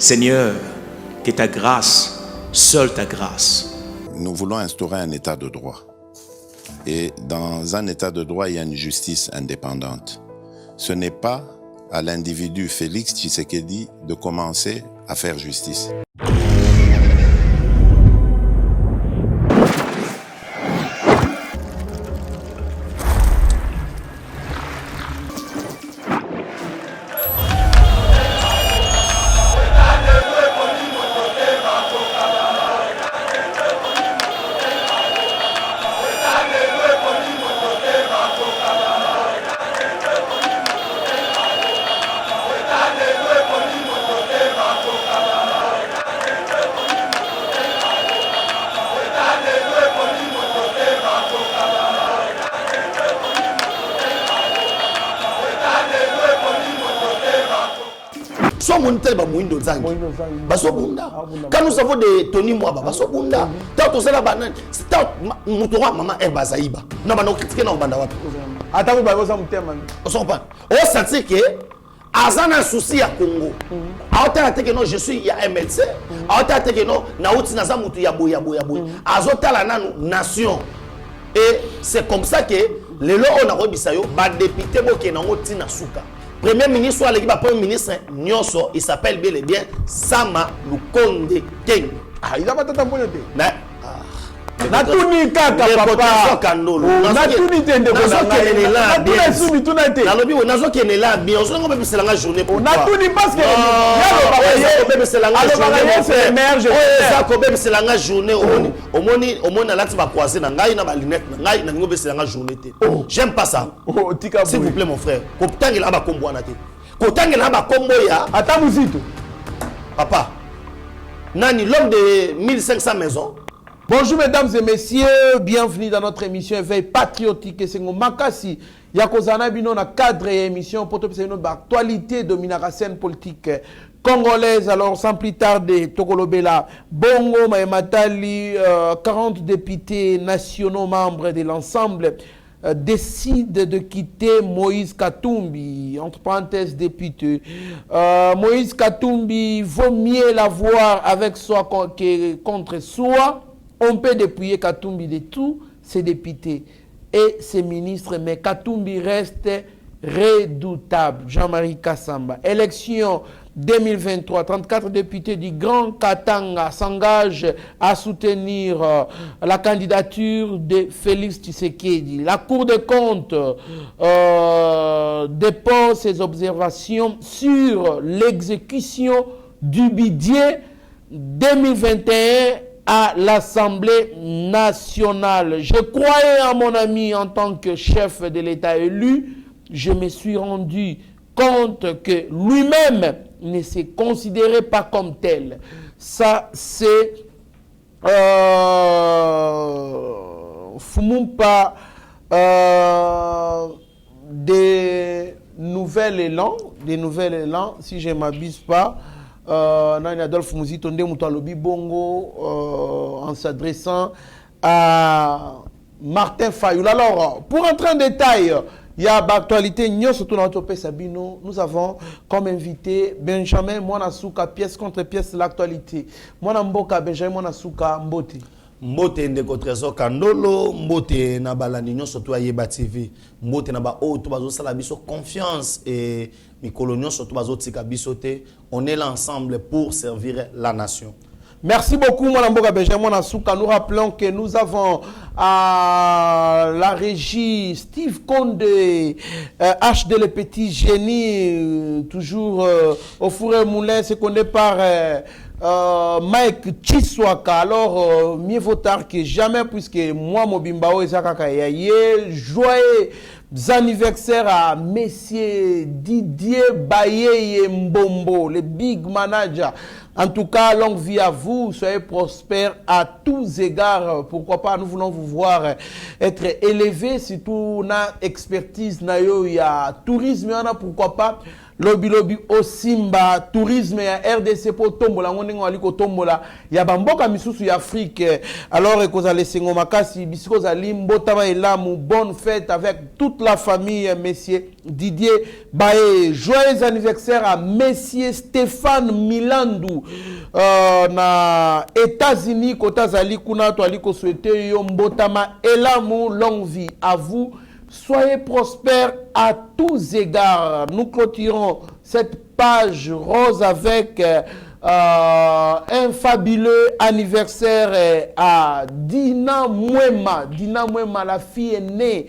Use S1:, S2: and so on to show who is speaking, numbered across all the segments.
S1: Seigneur, que ta grâce, seule ta grâce.
S2: Nous voulons instaurer un état de droit. Et dans un état de droit, il y a une justice indépendante. Ce n'est pas à l'individu Félix Tshisekedi de commencer à faire justice.
S3: Quand nous avons des Tony Mwaba, Basobunda, tant que cela banane, tant Moutoura maman Erbazaïba. Non, mais non, critiquer non banda wapi.
S4: Attends, vous avez ça mutéma.
S3: On s'en parle. On sentit que Azan a un souci à Congo. Aota que non, je suis il y a MLC. Aota que non, Naouti Naza Moutou Yabo. Azota la nation. Et c'est comme ça que les lois on a rebisayo, ba député bo ke nango tina suka. Premier ministre ou l'équipe premier ministre Nyonso, il s'appelle bien et bien Sama Lukonde King.
S4: Ah, il a pas tant de
S3: mais
S4: Natuni kaka papa
S3: Kandolo.
S4: Natuni tende ko na Natuni sumi tunate.
S3: Na lobi nazo kenela bien. Ozo ngo bebisela nga journée pour.
S4: Natuni parce que yalo
S3: bebisela nga journée.
S4: C'est meilleur je.
S3: Ça ko bebisela nga journée omoni alati ba croiser na ngai na ba lunette na ngai na ngo bebisela nga journée te. J'aime pas ça. S'il vous plaît mon frère. Ko tangela ba kombo na te. Ko tangela ba kombo ya.
S4: Ata muzito.
S3: Papa. Nani l'homme de 1500 maisons.
S4: Bonjour mesdames et messieurs, bienvenue dans notre émission Éveil patriotique. C'est un makasi. Yakozana bino na cadre et émission pour tout notre actualité dominant la scène politique congolaise. Alors sans plus tarder, Tokolobela, Bongo Mahematali, 40 députés nationaux membres de l'ensemble décide de quitter Moïse Katumbi, entre parenthèses député. Moïse Katumbi vaut mieux l'avoir avec soi que contre soi. On peut dépouiller Katumbi de tous ses députés et ses ministres, mais Katumbi reste redoutable. Jean-Marie Kassamba. Élection 2023, 34 députés du Grand Katanga s'engagent à soutenir la candidature de Félix Tshisekedi. La Cour des comptes dépose ses observations sur l'exécution du budget 2021 à l'Assemblée nationale. Je croyais à mon ami en tant que chef de l'État élu. Je me suis rendu compte que lui-même ne se considérait pas comme tel. Ça, c'est Fumumpa des nouvel élan, si je ne m'abuse pas. Adolphe Mouzito Ndemutalobi Bongo en s'adressant à Martin Fayoul. Alors, pour entrer en détail, il y a l'actualité, nous avons comme invité Benjamin Mwanasuka, pièce contre pièce l'actualité. Mwanamboka Benjamin Mwanasuka Mbote.
S3: Mbote ndeko Trésor Kandolo, mbote na balandi nyonso to Yeba TV, mbote na ba o to bazo sala biso confiance et mikolo nyonso to bazo tika biso te, on est là ensemble pour servir la nation.
S4: Merci beaucoup, Mwanamboka Benjamin Mwanasuka. Nous rappelons que nous avons à la régie Steve Konde, HD le petit génie, toujours au four et moulin, secondé par Mike Chiswaka. Alors, mieux vaut tard que jamais, puisque moi, Mobimbao et Zakakayaye, joyeux anniversaire à Messieurs Didier Baye Mbombo, le big manager. En tout cas, longue vie à vous, soyez prospères à tous égards. Pourquoi pas, nous voulons vous voir être élevés, surtout na expertise, na yo, il y a tourisme, pourquoi pas. lobi lobi osimba tourisme ya RDC po tombola ngondengo aliko tombola ya bamboka misusu ya Afrique. Alors ekozala sengo makasi bisiko zali mbota ba elamu, bonne fête avec toute la famille messieurs Didier Bae. Joyeux anniversaire à messieurs Stéphane Milandou na États-Unis kota zali kuna to aliko souhaiter yo mbotama elamu, longue vie à vous. Soyez prospères à tous égards. Nous clôturons cette page rose avec un fabuleux anniversaire à Dina Mwema. Dina Mwema, la fille aînée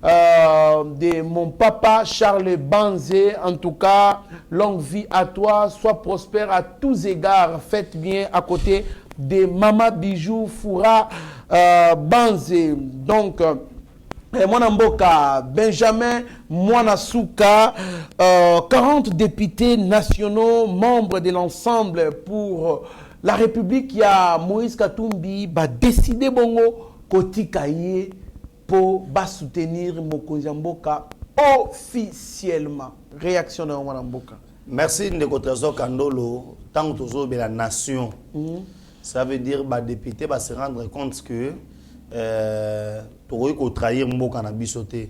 S4: de mon papa Charles Banzé. En tout cas, longue vie à toi. Sois prospère à tous égards. Faites bien à côté de Mama Bijou Foura Banzé. Donc, Mwana Mboka, Benjamin Mwanasuka, 40 députés nationaux, membres de l'ensemble pour la République, il y a Moïse Katumbi, va décider bongo Kotikaye pour soutenir Mokonzi Mboka officiellement. Réaction de Mwana Mboka.
S3: Merci Ndeko Trésor Kandolo, tant que la nation. Ça veut dire que les députés vont se rendre compte que pour trahir Mboka na bisoté.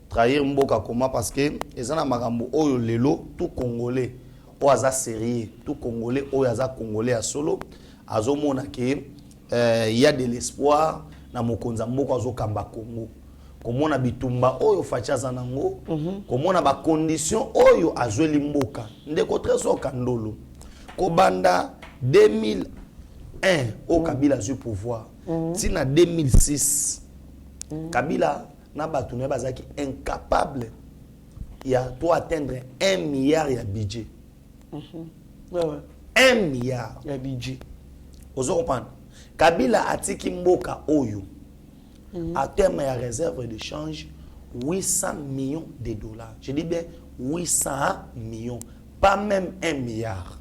S3: Trahir Mboka comment parce que ezana makambo oyo lelo tout congolais o aza sérieux, tout congolais o aza congolais à solo azomona ke y a de l'espoir na mokonza Mboka azo kamba Congo. Komona bitumba oyo fachaza nango, komona ba condition oyo azweli Mboka. Ndeko Trésor Kandolo. Kobanda 2001 au Kabila zu pouvoir. Tina 2006 Kabila na batouné bazaki incapable ya to atteindre 1 milliard ya budget. 1 milliard
S4: ya budget.
S3: Ozo comprendre. Kabila atiki Mboka oyo à terme ya réserve de change 800 millions de dollars. Je dis bien 800 millions, pas même 1 milliard.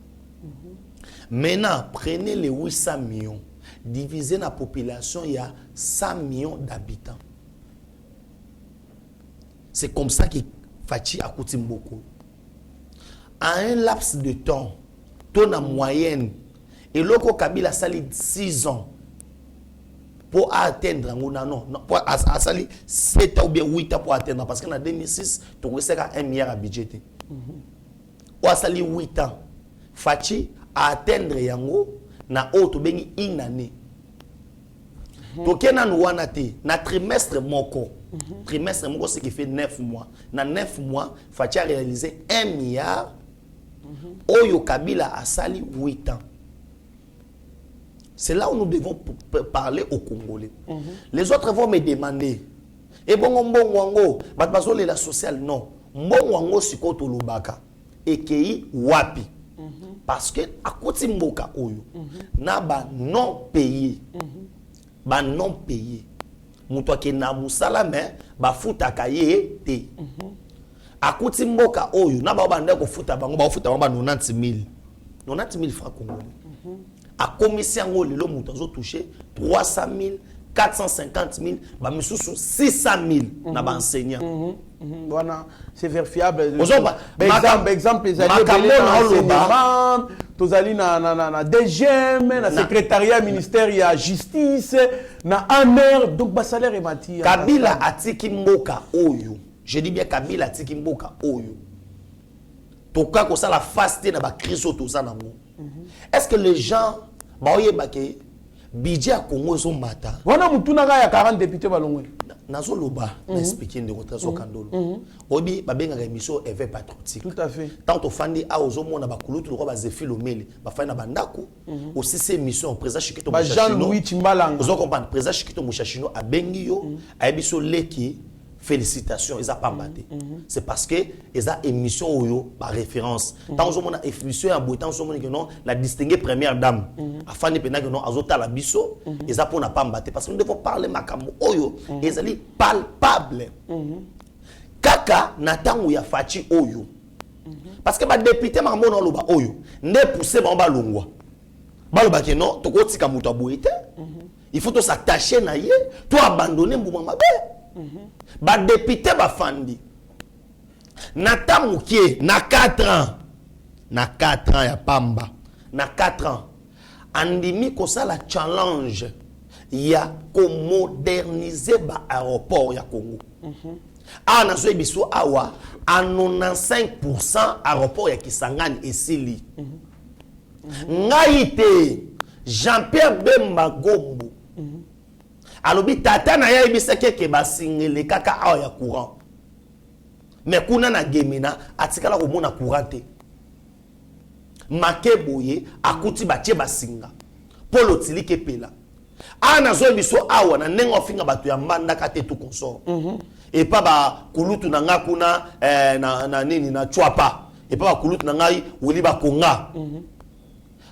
S3: Maintenant, prenez les 800 millions, divisez la population, il y a 100 millions d'habitants. C'est comme ça que Fachi a coûté beaucoup. En un laps de temps, ton en moyenne, et l'autre Kabila sali 6 ans pour atteindre, non, pour sali 7 ans ou bien 8 ans pour atteindre, parce qu'en 2006, tu as 1 milliard à budgéter. Ou a sali 8 ans. Fachi à atteindre yango na auto bengi une année. Tokena nouana te na trimestre moko. Trimestre moko ce qui fait 9 mois. Na 9 mois, Fachi a réalisé 1 milliard. Oyo Kabila a sali 8 ans. C'est là où nous devons parler aux Congolais. Les autres vont me demander et bon mbongo batbazo la sociale non. Mbongo sikoto lobaka ekei wapi. Parce que à côté Mboka oyo na ba non payé ba non payé muto ke na musala mais ba futa kaye te à côté Mboka oyo na ba bande ko futa bango ba futa ba 90 000 francs congolais à commission ngoli lo muto zo toucher 300 000 450 000 ba misusu 600 000 na ba enseignant.
S4: Voilà, c'est vérifiable.
S3: Exemple,
S4: les alliés tozali na DGM, na secrétariat ministère ya justice, na ANER, donc ba salaire est mati.
S3: Kabila atiki Mboka oyo. Je dis bien Kabila atiki Mboka oyo. Toka ko ça la faste na ba crise toza nango. Est-ce que les gens ba oyebake budget à Congo zo mata?
S4: Wana mutuna ga ya 40 députés balongwe.
S3: Nazo loba expliquer ndeko Trésor Kandolo. Obi babenga émission éveil patriotique.
S4: Tout à fait.
S3: Tant au fandi a ozomona bakulutu ko ba zefilomeli ba fana bandako aussi ces émissions président Chikito
S4: Mouchachino. Jean-Louis Chimbalanga.
S3: Vous comprenez président Chikito Mouchachino a bengi yo a biso leki félicitations ils a pas maté. C'est parce que ils a émission oyo par référence. Tant ozomona émission a boitan ozomona que non la distinguée première dame afin de pena que non azota la biso ils a pour na pas maté parce que nous devons parler makambo oyo ils ali palpable. Kaka na tangu ya Fachi oyo. Parce que ba député makambo no loba oyo ne pousser ba longwa. Ba loba que non to ko tika muto aboité. Il faut to s'attacher na ye, to abandonner mbuma mabe. Ba député ba fandi. na tamukie na 4 ans na 4 ans ya pamba na 4 ans andimi kosala challenge ya ko moderniser ba aéroport ya Congo. A na so biso awa a 95% aéroport ya Kisangani esili. Ngaite Jean-Pierre Bemba Gombo. Alobi tata na ya ibiseke ke basingele kaka awa ya courant. Mais kuna na gemina atikala ko mona courant te. Makeboye akuti batie basinga. Polo tilike pela. Ana zo biso awa na nengo finga batu ya mbanda kate tout consort. Et pas ba kulutu na nga kuna na nini na chwapa. Et pas ba kulutu na ngai wuli ba konga.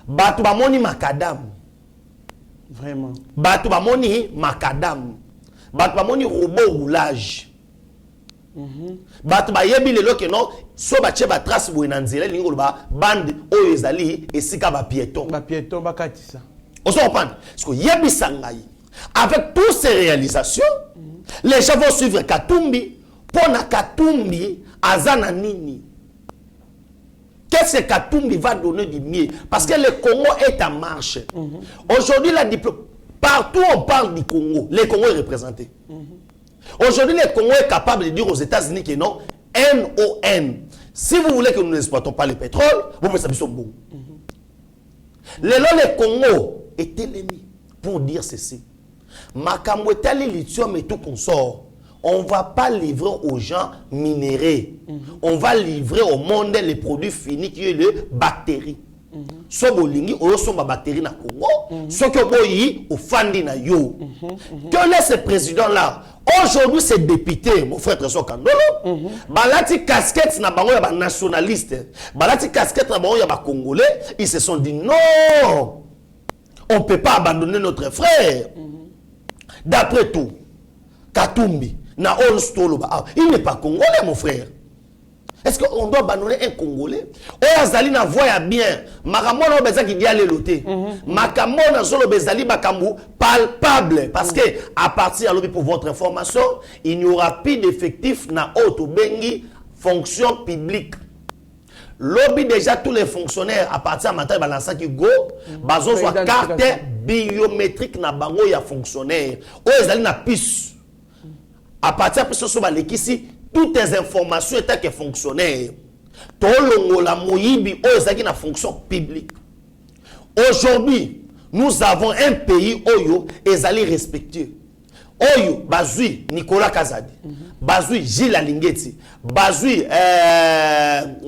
S3: Batu ba moni makadam.
S4: Vraiment.
S3: Batu ba moni makadam. Batu ba moni robot roulage. Batu ba yebi lelo ke non so ba che ba trace bo na nzela lingo ba bande oyo ezali esika ba piéton.
S4: Ba piéton ba katisa.
S3: On se reprend. Parce que yebi sangai avec toutes ces réalisations, les gens vont suivre Katumbi pour na Katumbi azana nini. Qu'est-ce que Katumbi va donner du mieux? Parce que le Congo est en marche. Aujourd'hui, partout on parle du Congo. Le Congo est représenté. Aujourd'hui, le Congo est capable de dire aux États-Unis que non, NON. Si vous voulez que nous n'exploitons pas le pétrole, vous pouvez savoir bon. Le Congo est l'ennemi pour dire ceci. Makamwetali lithium et tout consort. On ne va pas livrer aux gens minéraux. On va livrer au monde les produits finis qui sont les bactéries. So bolingi oyo somba bactéries na Congo, so que boyi au fandi na yo. Quel est ce président là? Aujourd'hui c'est député, mon frère Trésor Kandolo. Balati casquette na bango ya ba nationaliste. Balati casquette na bango ya ba congolais, ils se sont dit non. On ne peut pas abandonner notre frère. D'après tout, Katumbi na Olstoloba, il n'est pas congolais mon frère. Est-ce qu'on doit abandonner un Congolais? Oh, Azali na voya bien. Makamona obeza qui vient les loter. Makamona solo bezali bakambu palpable. Parce que à partir de pour votre information, il n'y aura plus d'effectifs na auto bengi fonction publique. Lobby déjà tous les fonctionnaires à partir de maintenant balança qui go, bazo soit carte biométrique na bango ya fonctionnaire. Oh, Azali na piste. À partir de ce moment ici toutes les informations étant que fonctionnaire. Tolongo la moyibi ozaki na fonction publique. Aujourd'hui, nous avons un pays oyo ezali respectueux. Oyo bazui Nicolas Kazadi, bazui Gilles Alingeti, bazui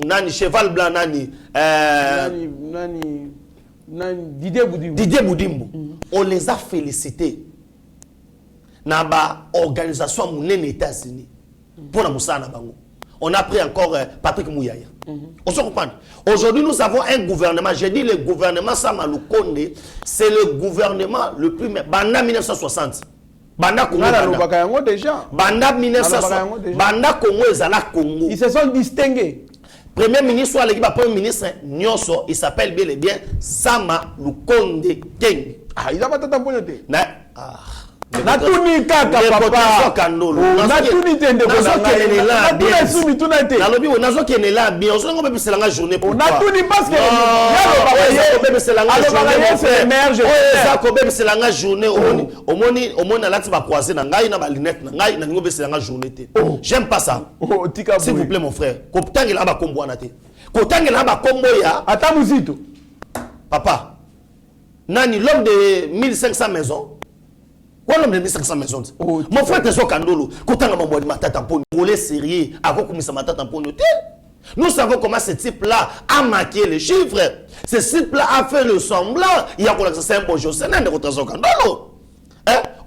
S3: nani cheval blanc nani Didier Boudimbo. On les a félicités. Na ba organisation munene États-Unis. Pour la Moussana Bango. On a pris encore Patrick Mouyaya. On se comprend. Aujourd'hui, nous avons un gouvernement. J'ai dit le gouvernement Samalou Konde, c'est le gouvernement le plus... Banda 1960. Banda Congo.
S4: Déjà.
S3: Banda 1960. Banda Congo et Zala Congo.
S4: Ils se sont distingués.
S3: Premier ministre, ou l'équipe premier ministre, Nyonso, il s'appelle bien et bien Samalou Konde Keng.
S4: Ah, il a pas tant de temps.
S3: Natuni kaka papa natuni tende ko na bien sumi tunate nalobi onazo kenela bien ozo ngo bebisela nga journée pour natuni parce que yalo bebisela nga journée c'est meilleur journée ça ko bebisela nga journée omoni alati ba croiser na ngai na ba lunette na ngai na ngo bebisela nga journée te j'aime pas ça s'il vous plaît mon frère ko tangela ba kombo na te ko tangela ba kombo ya ata muzito papa nani l'homme de 1500 maisons. Quoi l'homme de 1500 maisons? Mon frère Trésor Kandolo, Kotanga Mamboadi Matata Mponi, Molé sérieux, Akokumisa Matata Mponi. Nous savons comment ce type-là a maquillé les chiffres. Ce type-là a fait le semblant. Il y a un bon jour, c'est un de Trésor Kandolo.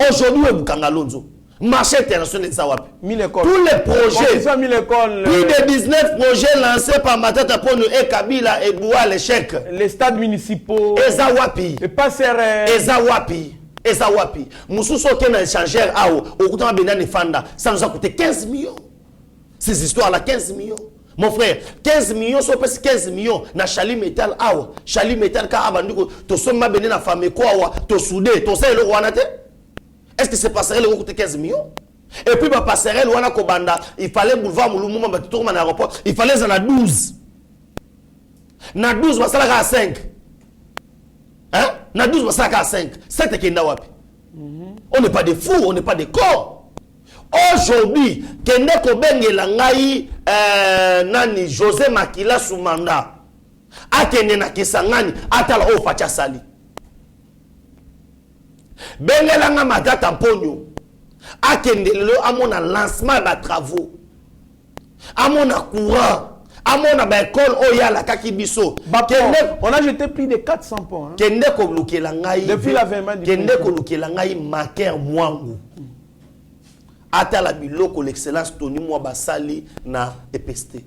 S3: Aujourd'hui, où est Bukanga Lonzo? Marché international de Zawap. Tous les projets, plus de 19 projets lancés par Matata Mponi et Kabila et Boua l'échec.
S4: Les stades municipaux.
S3: Et Zawapi.
S4: Et Passerelle.
S3: Et Zawapi. Et ça wapi. Moussousso qui est échangeur au coûtant Benani Fanda, ça nous a coûté 15 millions. Ces histoires-là, 15 millions. Mon frère, 15 millions, ça peut 15 millions. Na Chali Metal awa, Chali Metal ka abanduko, to somma bene na femme quoi awa, to soudé, to ça le roi nate. Est-ce que c'est passé le coûter 15 millions? Et puis, passerelle, wana kobanda, il fallait boulevard Mouloumou, dans l'aéroport, il fallait en 12. Na 12, ça à 5. Hein? Na 12, ça à 5. 7 kenda wapi. On n'est pas des fous, on n'est pas des corps. Aujourd'hui, kende kobenge la ngai nani José Makila Soumanda. Akende na Kisangani, atala o facha sali. Benge la nga Matata Mponyo. Akende le amona lancement de travaux. Amona courant. Amona ba école oya la kakibiso.
S4: On a jeté plus de 400 ponts.
S3: Kende ko lukela ngai.
S4: Depuis l'avènement du
S3: Kende ko lukela ngai Maker Mwangu. Ata la biloko l'excellence Tony Mwa basali na EPST.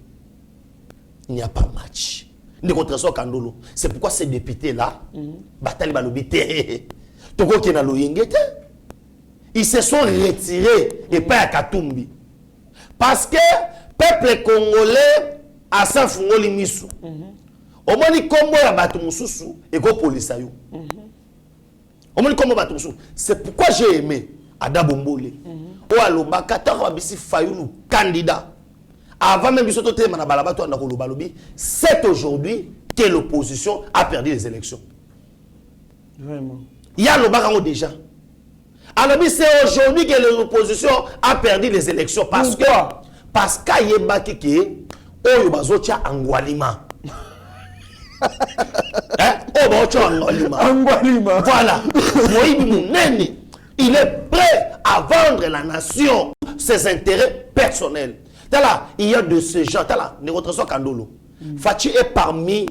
S3: Il n'y a pas match. Ndi contre Kandolo. C'est pourquoi ces députés là, batali balobité. Toko kena loyengete. Ils se sont retirés et pas à Katumbi. Parce que peuple congolais a sa fungoli misu. Omoni kombo ya batu mususu et go police yo. Omoni kombo batu mususu. C'est pourquoi j'ai aimé Adabombole. O aloba katara bisi fayulu candidat. Avant même biso toté na balaba to ndako lobalobi, c'est aujourd'hui que l'opposition a perdu les élections.
S4: Vraiment.
S3: Il y a le barango déjà. Alors c'est aujourd'hui que l'opposition a perdu les élections. Parce
S4: Pourquoi?
S3: Parce qu'il y a un qui oyo bazotia angwalima. Oh bazotia angwalima. Voilà. Il est prêt à vendre la nation ses intérêts personnels. Il y a de ces gens. Kandolo. Fachi est parmi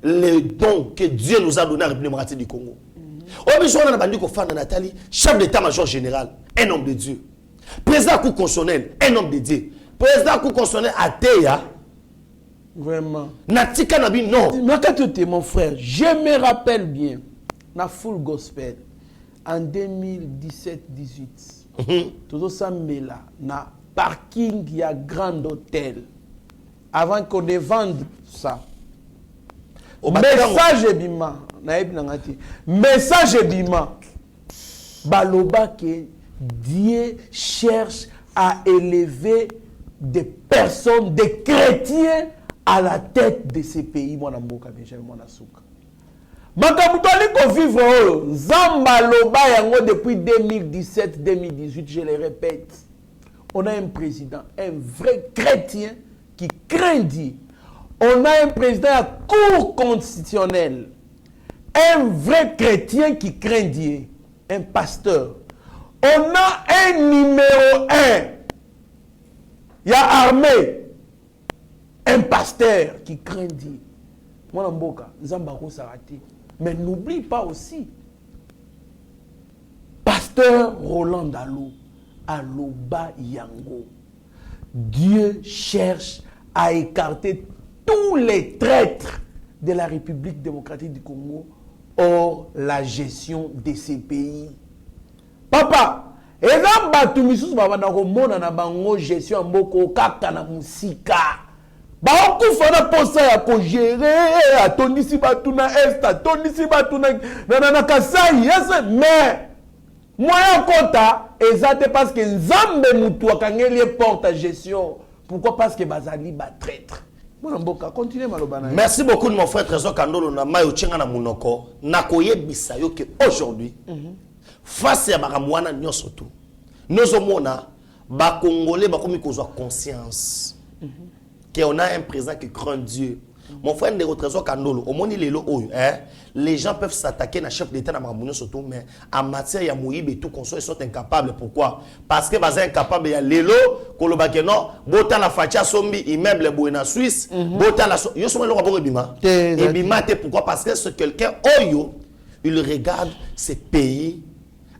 S3: les dons que Dieu nous a donnés à la République démocratique du Congo. Nathalie, chef d'état-major général, un homme de Dieu. Président coup constitutionnel, un homme de Dieu. Président coup constitutionnel Ateya.
S4: Vraiment.
S3: Natika Nabi, non.
S4: Mon frère, je me rappelle bien, na full gospel, en 2017-18, tout ça là, na parking, il y a grand hôtel. Avant qu'on ne vende ça. Message bima. Message bima. Baloba que Dieu cherche à élever des personnes, des chrétiens à la tête de ces pays. Moi, Namboka, Benjamin, moi, Nasuka. Makamutali ko vivre Zamba Loba yango depuis 2017-2018, je le répète. On a un président, un vrai chrétien qui craint Dieu. On a un président à cour constitutionnelle. Un vrai chrétien qui craint Dieu. Un pasteur. On a un numéro 1. Il y a armée. Un pasteur qui craint Dieu. Moi, Namboka, Zambaro Sarati. Mais n'oublie pas aussi. Pasteur Roland Dalo. Aloba Yango. Dieu cherche à écarter tous les traîtres de la République démocratique du Congo hors la gestion de ces pays. Papa, et là, Batoumissus Babanakomona na bango gestion mboko kaka na musika. Ba okufana posa ya ko gérer atondisi batuna est atondisi batuna na Kasai yes mais moyen kota ezate parce que Nzambe mutu akangeli porte à gestion. Pourquoi? Parce que bazali ba traître. Continuez,
S3: merci beaucoup de mon frère Trésor Kandolo na mayo chenga na munoko na koyebisa yo que aujourd'hui face à baramwana nyonso tu nozomona ba congolais ba komi kozwa conscience que on a un président qui craint Dieu. Mon frère de Trésor Kandolo omoni lelo oyo les gens peuvent s'attaquer na chef d'état na mamunyo surtout mais en matière ya moyibe et tout consort ils sont incapables. Pourquoi? Parce que baza incapable ya lelo kolobake non bota la facha sombi immeuble boina Suisse bota la yo somo lo ko bima et bima te pourquoi? Parce que ce quelqu'un oyo il regarde ces pays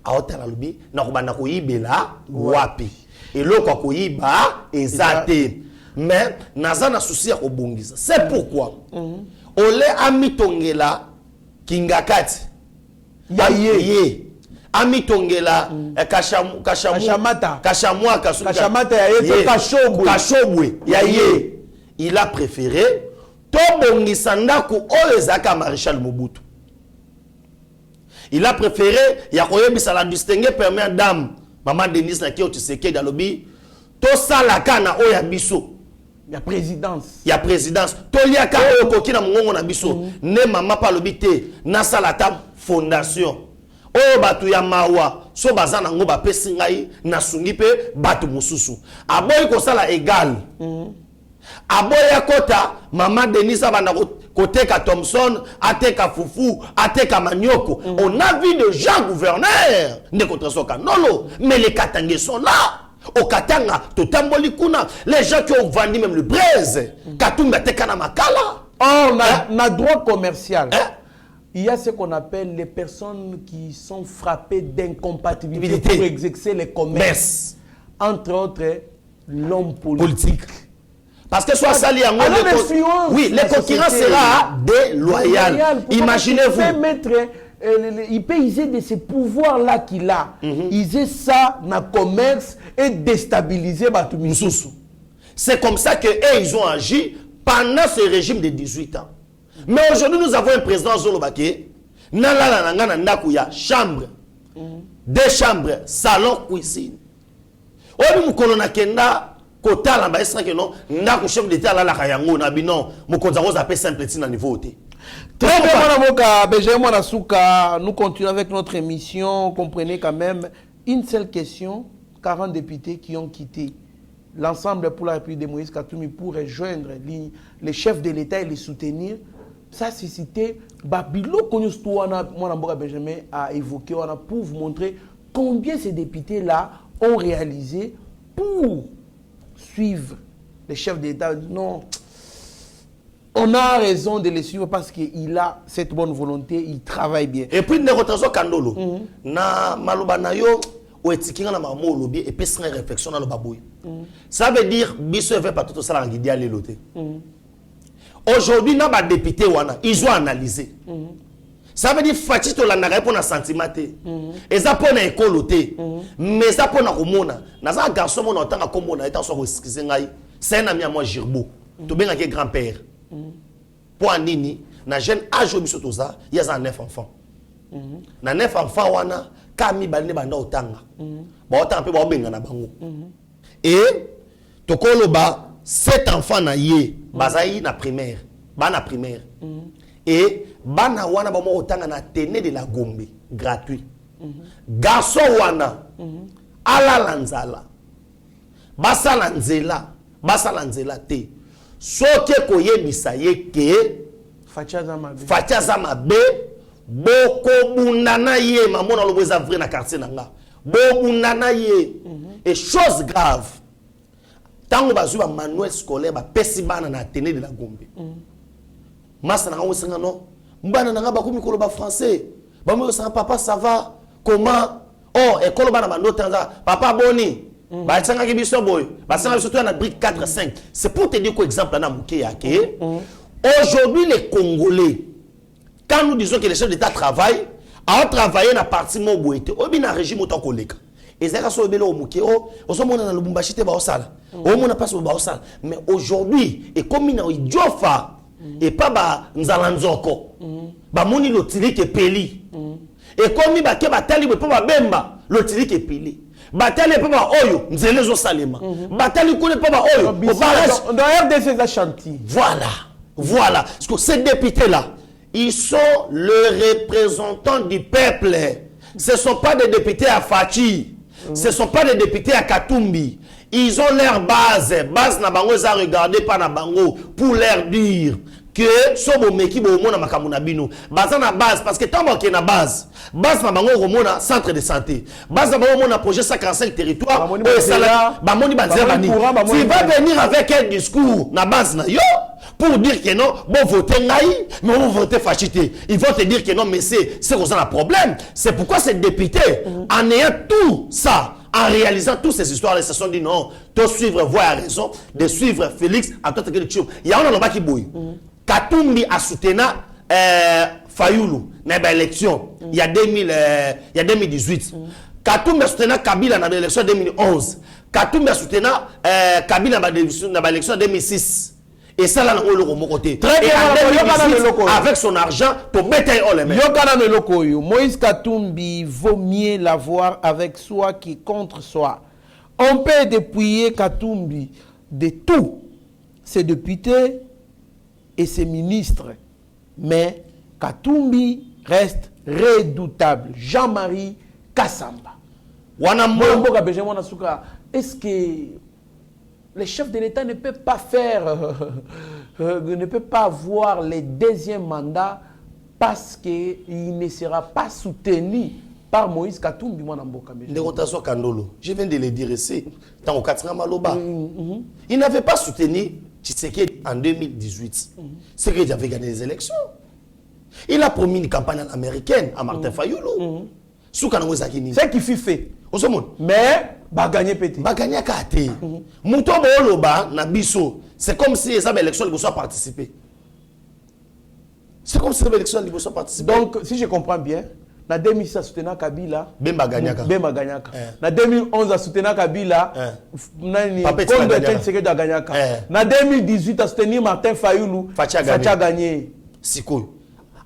S3: a otala lobi na ko bana ko yibela wapi et lo ko yiba ezate mais naza na souci ya kobongisa. C'est pourquoi ole amitongela Kingakati Yaye amitongela Kashamata Yaye Kashobwe Yaye il a préféré tobongisa ndako oyo ezaka Maréchal Mobutu. Il a préféré ya koyebisa la distinguer première dame Maman Denise na ki Tshisekedi alobi to salaka na oya biso.
S4: Il y a présidence.
S3: Il y a présidence. Toliaka oyo koki na mongongo na biso. Ne maman pa alobi te na salata fondation. Oyo batu ya mawa so bazana ngo ba pesi ngai na sungi pe batu mususu. Aboyi ko sala égal. Aboya kota maman Denise abanda koteka Thompson, ateka Fufu, ateka Manioko. On a vu de gens gouverneurs ne contre Nolo, mais les Katangais sont là. Au Katanga, Totamboli Kuna, les gens qui ont vendu même le braise, Katumba Tekana Makala.
S4: Or, on a droit commercial. Il y a ce qu'on appelle les personnes qui sont frappées d'incompatibilité pour exercer les commerces. Entre autres, l'homme politique.
S3: Parce que soit sali en oui, les concurrents sera déloyal. Imaginez-vous.
S4: Il peut user de ces pouvoirs-là qu'il a. User ça dans le commerce et déstabiliser Batumisusu.
S3: C'est comme ça qu'ils ont agi pendant ce régime de 18 ans. Mais aujourd'hui, nous avons un président Zolobake. Nala chambre. Deux chambres, salon, cuisine. Obi mukolona kenda kota la baisra que non, ndako chef d'état la kayango na bino, mukonza roza pe simple tina niveau té.
S4: Très bien, nous continuons avec notre émission. Comprenez quand même une seule question, 40 députés qui ont quitté l'ensemble pour la République de Moïse Katumbi pour rejoindre les chefs de l'État et les soutenir. Ça a suscité Babilo Benjamin a évoqué pour vous montrer combien ces députés-là ont réalisé pour suivre les chefs d'État. Non, on a raison de les suivre parce qu'il a cette bonne volonté, il travaille bien.
S3: Et puis, nous avons Kandolo. Na malubanayo ou etikinga na mamo lobby et puis sans réflexion dans le baboui. Ça veut dire biso veut pas tout ça la guidia les loter. Aujourd'hui, na ba député wana, ils ont analysé. Ça veut dire fatito la nara pour na sentimenté. Et ça pour na écoloté. Mais ça pour na komona. Na za garçon mon entend komona étant so excuser ngai. C'est un ami à moi Girbo. To benga ke grand-père. Pour nini na jeune âge biso to ça, il y a 9 enfants. Na 9 enfants wana kami balne banda otanga. Ba otanga pe ba benga na bango. Et to koloba 7 enfants na ye bazai na primaire. Ba na primaire. Et bana wana ba mo otanga na tene de la Gombe gratuit. Garçon wana ala lanzala. Basala nzela te. Soke koyebisa ye ke Fachaza mabe boko bunana ye mamona lobeza vrai na quartier nanga. Bo bunana ye et chose grave. Tango bazuba manuel scolaire ba pesi bana na tene de la Gombe. Masa na ngosenga no. Mbana nanga ba komikolo ba français. Ba mo sa papa ça va comment? Oh école bana bando tanza papa boni. Ba tsanga ki biso boy. Ba tsanga biso to na brique 4 5. C'est pour te dire quoi exemple na muke yake. Aujourd'hui les Congolais quand nous disons que les chefs d'État travaillent, à travailler na parti moboete, obi na régime autant koleka. Ezaka so belo o muke o, osomona na Lubumbashi te ba osala. O mona passe ba osala. Mais aujourd'hui et comme na idiofa et pas ba nzalanzoko. Ba moni lotili ke peli. Et comme ba ke batali be pa bemba, lotili ke peli. Batali pe ba oyo, nzele zo salema. Batali kone pa ba oyo,
S4: on doit RDC za chantier.
S3: Voilà. Parce que ces députés-là, ils sont le représentant du peuple. Ce ne sont pas des députés à Fachi. Ce ne sont pas des députés à Katumbi. Ils ont leur base. Base na bango za regarder par na bango pour leur dire que sobo meki bo mona makamuna bino. Base na base parce que tant que na base na bango romona centre de santé. Base na bango mona projet 145 territoires. Bamoni banzela bani. Tu vas venir avec un discours na base na yo pour dire que non, bon voter naï, mais on voter fachité. Ils vont te dire que non, mais c'est qu'on a un problème. C'est pourquoi ces députés, en ayant tout ça, en réalisant toutes ces histoires, ils se sont dit non, de suivre voie raison, de suivre Félix, à tout quelque chose. Il y a un homme qui bouille. Katumbi a soutenu Fayoulou dans l'élection il y a 2018. Katumbi a soutenu Kabila dans l'élection 2011. Katumbi a soutenu Kabila dans l'élection 2006. Et ça, là, on le côté.
S4: Très bien,
S3: avec son argent, pour mettre les mains.
S4: Moïse Katumbi, vaut mieux l'avoir avec soi qui contre soi. On peut dépouiller Katumbi de tout, ses députés et ses ministres. Mais Katumbi reste redoutable. Jean-Marie Kassamba. Est-ce que les chefs de l'État ne peuvent pas faire, ne peuvent pas avoir le deuxième mandat parce qu'il ne sera pas soutenu par Moïse Katumbi?
S3: Je viens de le dire ici, dans le 4 Maloba. Il n'avait pas soutenu Tshisekedi en 2018. C'est qu'il avait gagné les élections. Il a promis une campagne américaine à Martin Fayoulou.
S4: C'est qui fut fait. Mais, bah gagner pété.
S3: Bah gagner kate. Mouto Boloba, na biso. C'est comme si les élections ne soient participé. C'est comme si les élections ne soient participé.
S4: Donc, si je comprends bien, en 2006, a soutenu Kabila.
S3: Bemba Ganyaka.
S4: En 2011, a soutenu Kabila. En 2018, a soutenu Martin Fayoulou. Facha gagné.
S3: Sikoyo.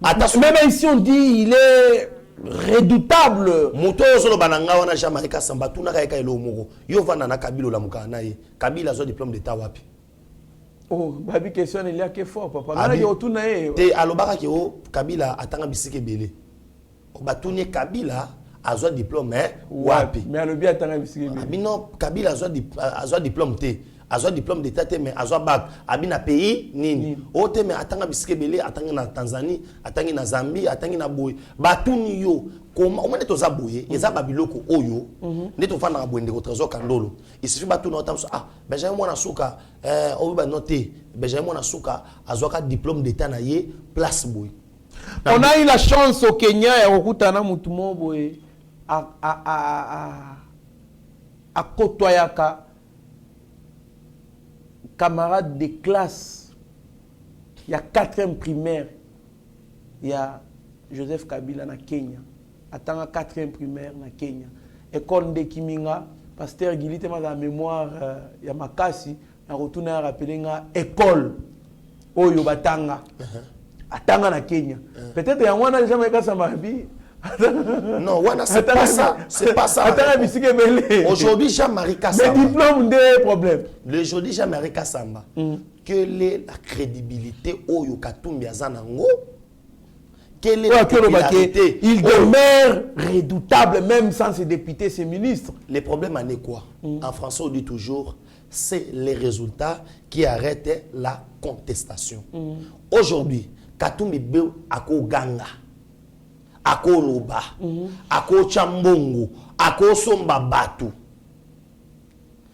S4: Même ici, on dit il est redoutable.
S3: Moto solo bananga wana Jean-Marie Kassamba tuna kaeka elo moko. Yo vanda na Kabila la mukana ye. Kabila zo diplôme d'état wapi?
S4: Oh, babi question il y a que fort papa. Nana yo tuna ye.
S3: Te alobaka ke o Kabila atanga bisike belé. O batuni Kabila azo diplôme wapi?
S4: Mais alobi atanga bisike belé.
S3: Abino Kabila azo diplôme te. Azo diplôme d'état te mais azo bac. Abina pays nini? O te mais atanga bisike belé atanga na Tanzanie, atanga na Zambie, atanga na Boye. Batuni yo comment on est aux aboyés, ils ont babiloko oyo, n'est au fan de la boue trésor candolo. Il suffit de tout notre ah, Benjamin Monasuka, on va noter, Benjamin Monasuka, a zoka diplôme d'état naïe, place boue.
S4: On a eu la chance au Kenya et au Koutana Moutumo boue à Kotoyaka, camarade de classe, il y a 4e primaire, il y a Joseph Kabila na Kenya. Attends 4e primaire na Kenya. École de Kiminga, pasteur Gili te la mémoire ya makasi na retourner à rappeler nga école oyo batanga. Atanga na Kenya. Peut-être ya wana jamais Kassamba bi.
S3: Non, wana c'est pas ça, c'est pas ça. Aujourd'hui Jean-Marie Kassamba.
S4: Mais diplôme de problème.
S3: Aujourd'hui Jean-Marie Kassamba. Quelle est la crédibilité oyo Katumbi azanango? Quelle est la popularité?
S4: Il demeure redoutable même sans ses députés, ses ministres.
S3: Le problème en est quoi? En français, on dit toujours, c'est les résultats qui arrêtent la contestation. Aujourd'hui, Katumbi Beu ako Ganga, ako Loba, ako Chambongo, ako Somba Batu,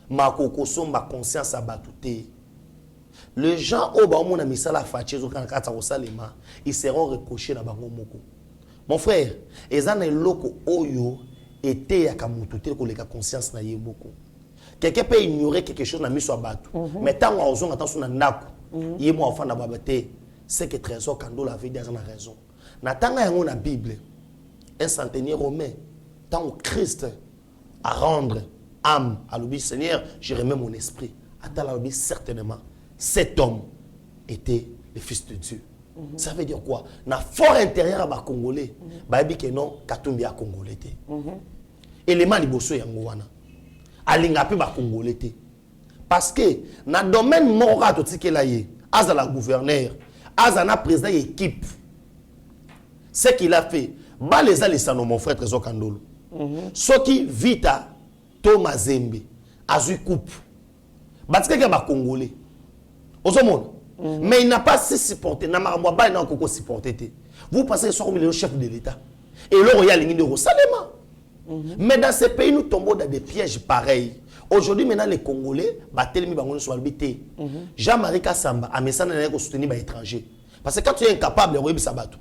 S3: Makoko Somba conscience à Batouté. Les gens au bas mon ami sala fachezo quand kata osalema ils seront reprochés na bango moko. Mon frère, ezana loko oyo était ya kamutute ko leka conscience na yeboko. Quelqu'un peut ignorer quelque chose na miso abatu. Mais tant on ozonga tant na ndako. Yemo enfant na babate, c'est que trésor kando la vie a raison. Na tanga yango na Bible, un centenier romain, tant Christ à rendre âme à l'obéissance Seigneur, je remets mon esprit. Attends la obéissance certainement. Cet homme était le fils de Dieu. Ça veut dire quoi? Dans le fort intérieur à Congolais, il que non, Katumbi a Congolais. Élément liboso yangowana. Alingapi ba Congolais. Parce que dans le domaine moral de Tikelaye, Azala gouverneur, Azana président d'équipe, ce qu'il a fait, les alisano mon frère Trésor Kandolo. Ce qui vita Thomas Zembe, Azu coupe. Parce que ba Congolais. Mais il n'a pas si supporté. Vous pensez que c'est le chef de l'État. Et là, il y a les lignes de Rosalema. Mais dans ces pays, nous tombons dans des pièges pareils. Aujourd'hui, maintenant, les Congolais, Jean-Marie Kassamba a mis ça dans les soutenir les étrangers. Parce que quand tu es incapable, tu es incapable.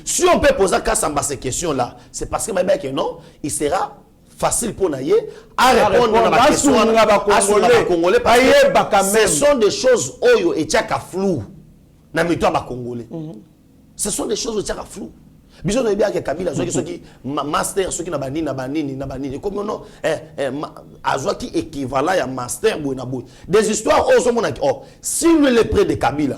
S3: Si on peut poser Kassamba ces questions-là, c'est parce que non, il sera facile pour naïe à répondre à la question à Congolais parce que ce sont des choses oyo et tchaka flou na mito ba Congolais. Ce sont des choses tchaka flou. biso to bien que Kabila ceux qui master ceux qui na banini comme non azwa qui équivalent à master boina boy des histoires aux hommes si lui le près de Kabila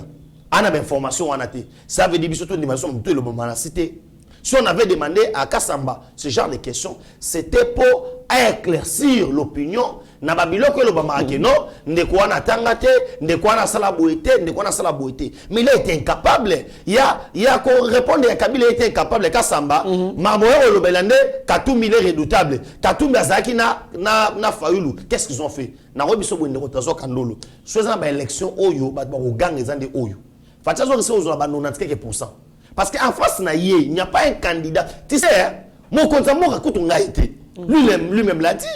S3: on a information on a été ça veut dire biso to dimension tout le moment la cité. Si on avait demandé à Kassamba ce genre de questions, c'était pour éclaircir l'opinion. Na babiloko le bamaki non, ndekwa na tangate, ndekwa na sala boité, ndekwa na sala boité. Mais il a été incapable. Il y a qu'on répondre à Kabila était incapable Kassamba. Mamoyo le belande, Katumbi est redoutable. Katumbi azaki na Fayulu. Qu'est-ce qu'ils ont fait? Na robiso bo ndeko tazo kandolo. Soit na élection oyo, ba gang ezande oyo. Fatazo que c'est aux ba 90%. Parce qu'en face, il n'y a pas un candidat. Tu sais, mon compte lui-même l'a dit.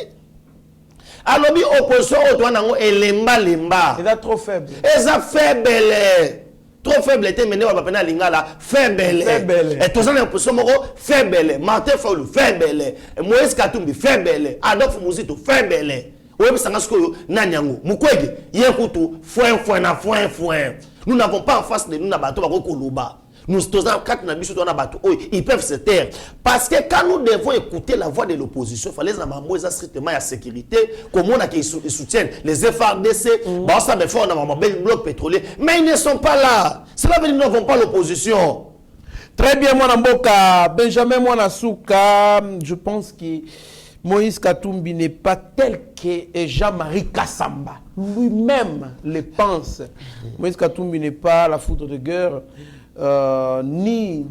S3: Alors, l'opposition, lemba.
S4: Il est trop faible.
S3: Il est faible. Trop faible. Il était mené à la lingala. Faible. Et tous les oppositions, faible. Martin Fayulu, faible. Moïse Katumbi, faible. Adolphe Mouzito, faible. Oui, c'est ce que Nanyango. Mukwege, Yekutu, foin. Nous n'avons pas en face de nous, nous ils peuvent se taire. Parce que quand nous devons écouter la voix de l'opposition, il fallait strictement la sécurité, comme on a qui soutiennent les FRDC, bloc pétrolier. Mais ils ne sont pas là. Cela veut dire qu'ils n'avons pas l'opposition.
S4: Très bien, Mwanamboka, Benjamin Mwanasuka, je pense que Moïse Katumbi n'est pas tel que Jean-Marie Kassamba. Lui-même le pense. Moïse Katumbi n'est pas la foudre de guerre. Ni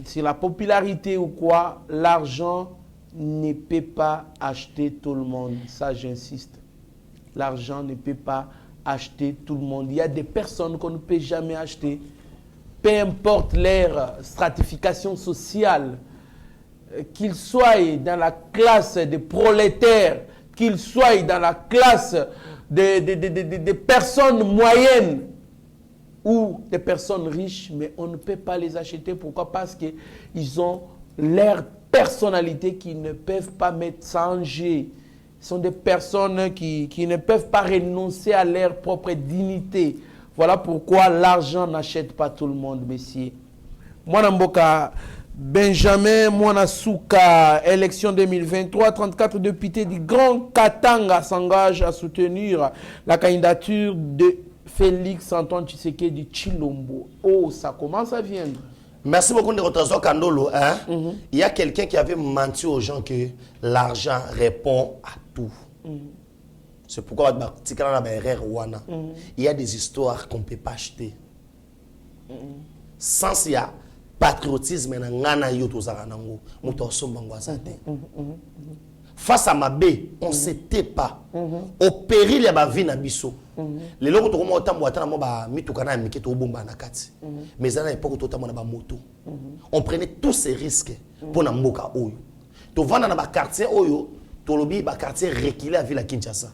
S4: si la popularité ou quoi, l'argent ne peut pas acheter tout le monde. Ça, j'insiste. L'argent ne peut pas acheter tout le monde. Il y a des personnes qu'on ne peut jamais acheter. Peu importe leur stratification sociale, qu'ils soient dans la classe des prolétaires, qu'ils soient dans la classe des personnes moyennes, ou des personnes riches, mais on ne peut pas les acheter. Pourquoi? Parce qu'ils ont leur personnalité qu'ils ne peuvent pas mettre sans jeu. Ce sont des personnes qui ne peuvent pas renoncer à leur propre dignité. Voilà pourquoi l'argent n'achète pas tout le monde, messieurs. Mwanamboka, Benjamin Mwanasuka, élection 2023, 34 députés du Grand Katanga s'engagent à soutenir la candidature de Félix Antoine Tshisekedi Tshilombo. Oh, ça commence à viendre.
S3: Merci beaucoup de votre Kandolo. Il y a quelqu'un qui avait menti aux gens que l'argent répond à tout. C'est pourquoi il y a des histoires qu'on ne peut pas acheter. Sans il y a patriotisme, face à ma baie, on ne s'était pas. Au péril, il y a ma vie na biso. Les gens qui ont été mais à l'époque, on prenait tous ces risques pour na mboka oyo. To vendre dans quartier oyo, to lobi ba quartier reculé à Ville à Kinshasa.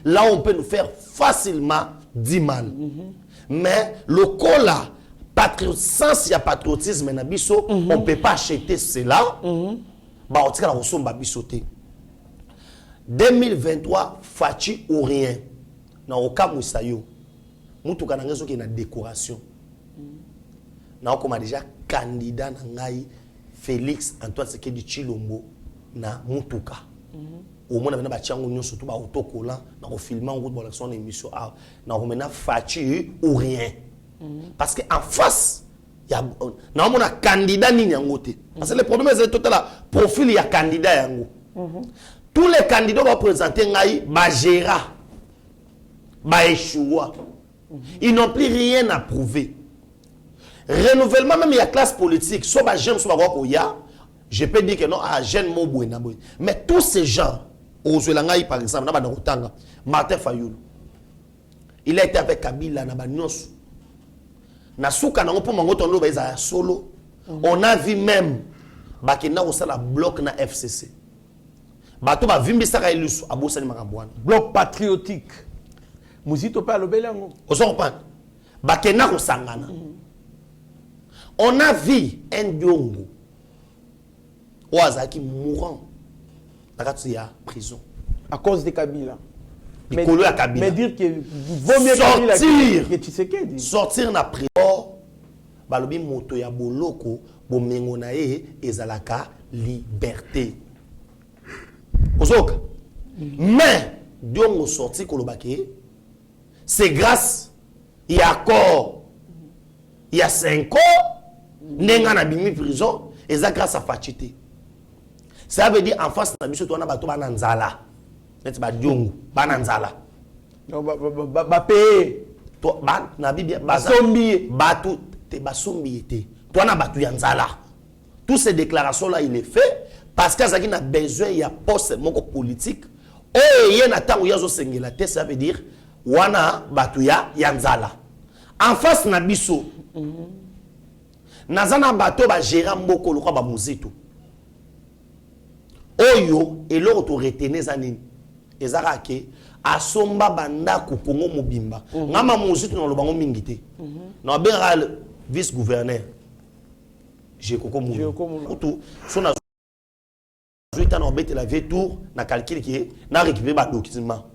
S3: Là, on peut nous faire facilement 10 mal. Mais le cola, sans il y a patriotisme na biso, on ne peut pas acheter cela. Bah, on tient la ressource bisoté. 2023, Fachi ou rien. Na oka musayo. Mutu kana ngezo ki na décoration. Na okoma déjà candidat na ngai Félix Antoine Tshisekedi Tshilombo na mutuka. Au moins na ba tchango nyonso to ba autocollant na ko filmer en route pour l'action émission na ko mena Fachi ou rien. Parce que en face il y a na mona candidat ni nyangote. Parce que le problème c'est total profil il y a candidat yango. Tous les candidats vont présenter Ngaï, Bagera, Baéchoua. Ils n'ont plus rien à prouver. Renouvellement, même il y a classe politique, soit j'aime, soit je peux dire que non, j'aime mon boué. Mais tous ces gens, au Ngaï par exemple, Martin Fayulu, il a été avec Kabila, Nabanyos. Nasuka, solo. On a vu même, Bakina, la bloc na FCC.
S4: Bloc patriotique. Mouzito pas le belango.
S3: On a vu un Diongo qui mourant dans la prison.
S4: À cause de Kabila.
S3: Mais
S4: dire que vaut mieux Kabila que Tshisekedi.
S3: Sortir na prison. balobi moto ya boloko bomengo na ye ezalaka liberté. Ozoka. Mais diongo sorti kolobake c'est grâce il y a accord il y a 5 ans nenga na bimi prison et ça grâce à Fachité. Ça veut dire en face na biso to na bato bana nzala. Net ba diongo bana nzala.
S4: Non ba payer
S3: to ba na bibia
S4: basombi
S3: bato te basombi te. Toi na bato ya nzala. Toutes ces déclarations là il est fait parce que ça qui a besoin il y a poste moko politique. Oh il y a na tango yazo sengela te ça veut dire wana bato ya nzala. En face na biso nazana bato ba gérer mboko lokwa ba muzito oyo eloko to retenir zanini ezaka ke asomba banda ku Kongo mobimba ngama muzito no lobango mingi te na benga vice gouverneur j'ai koko mulu tout sona zuita na obete la vie tour na calcul qui na récupérer ba document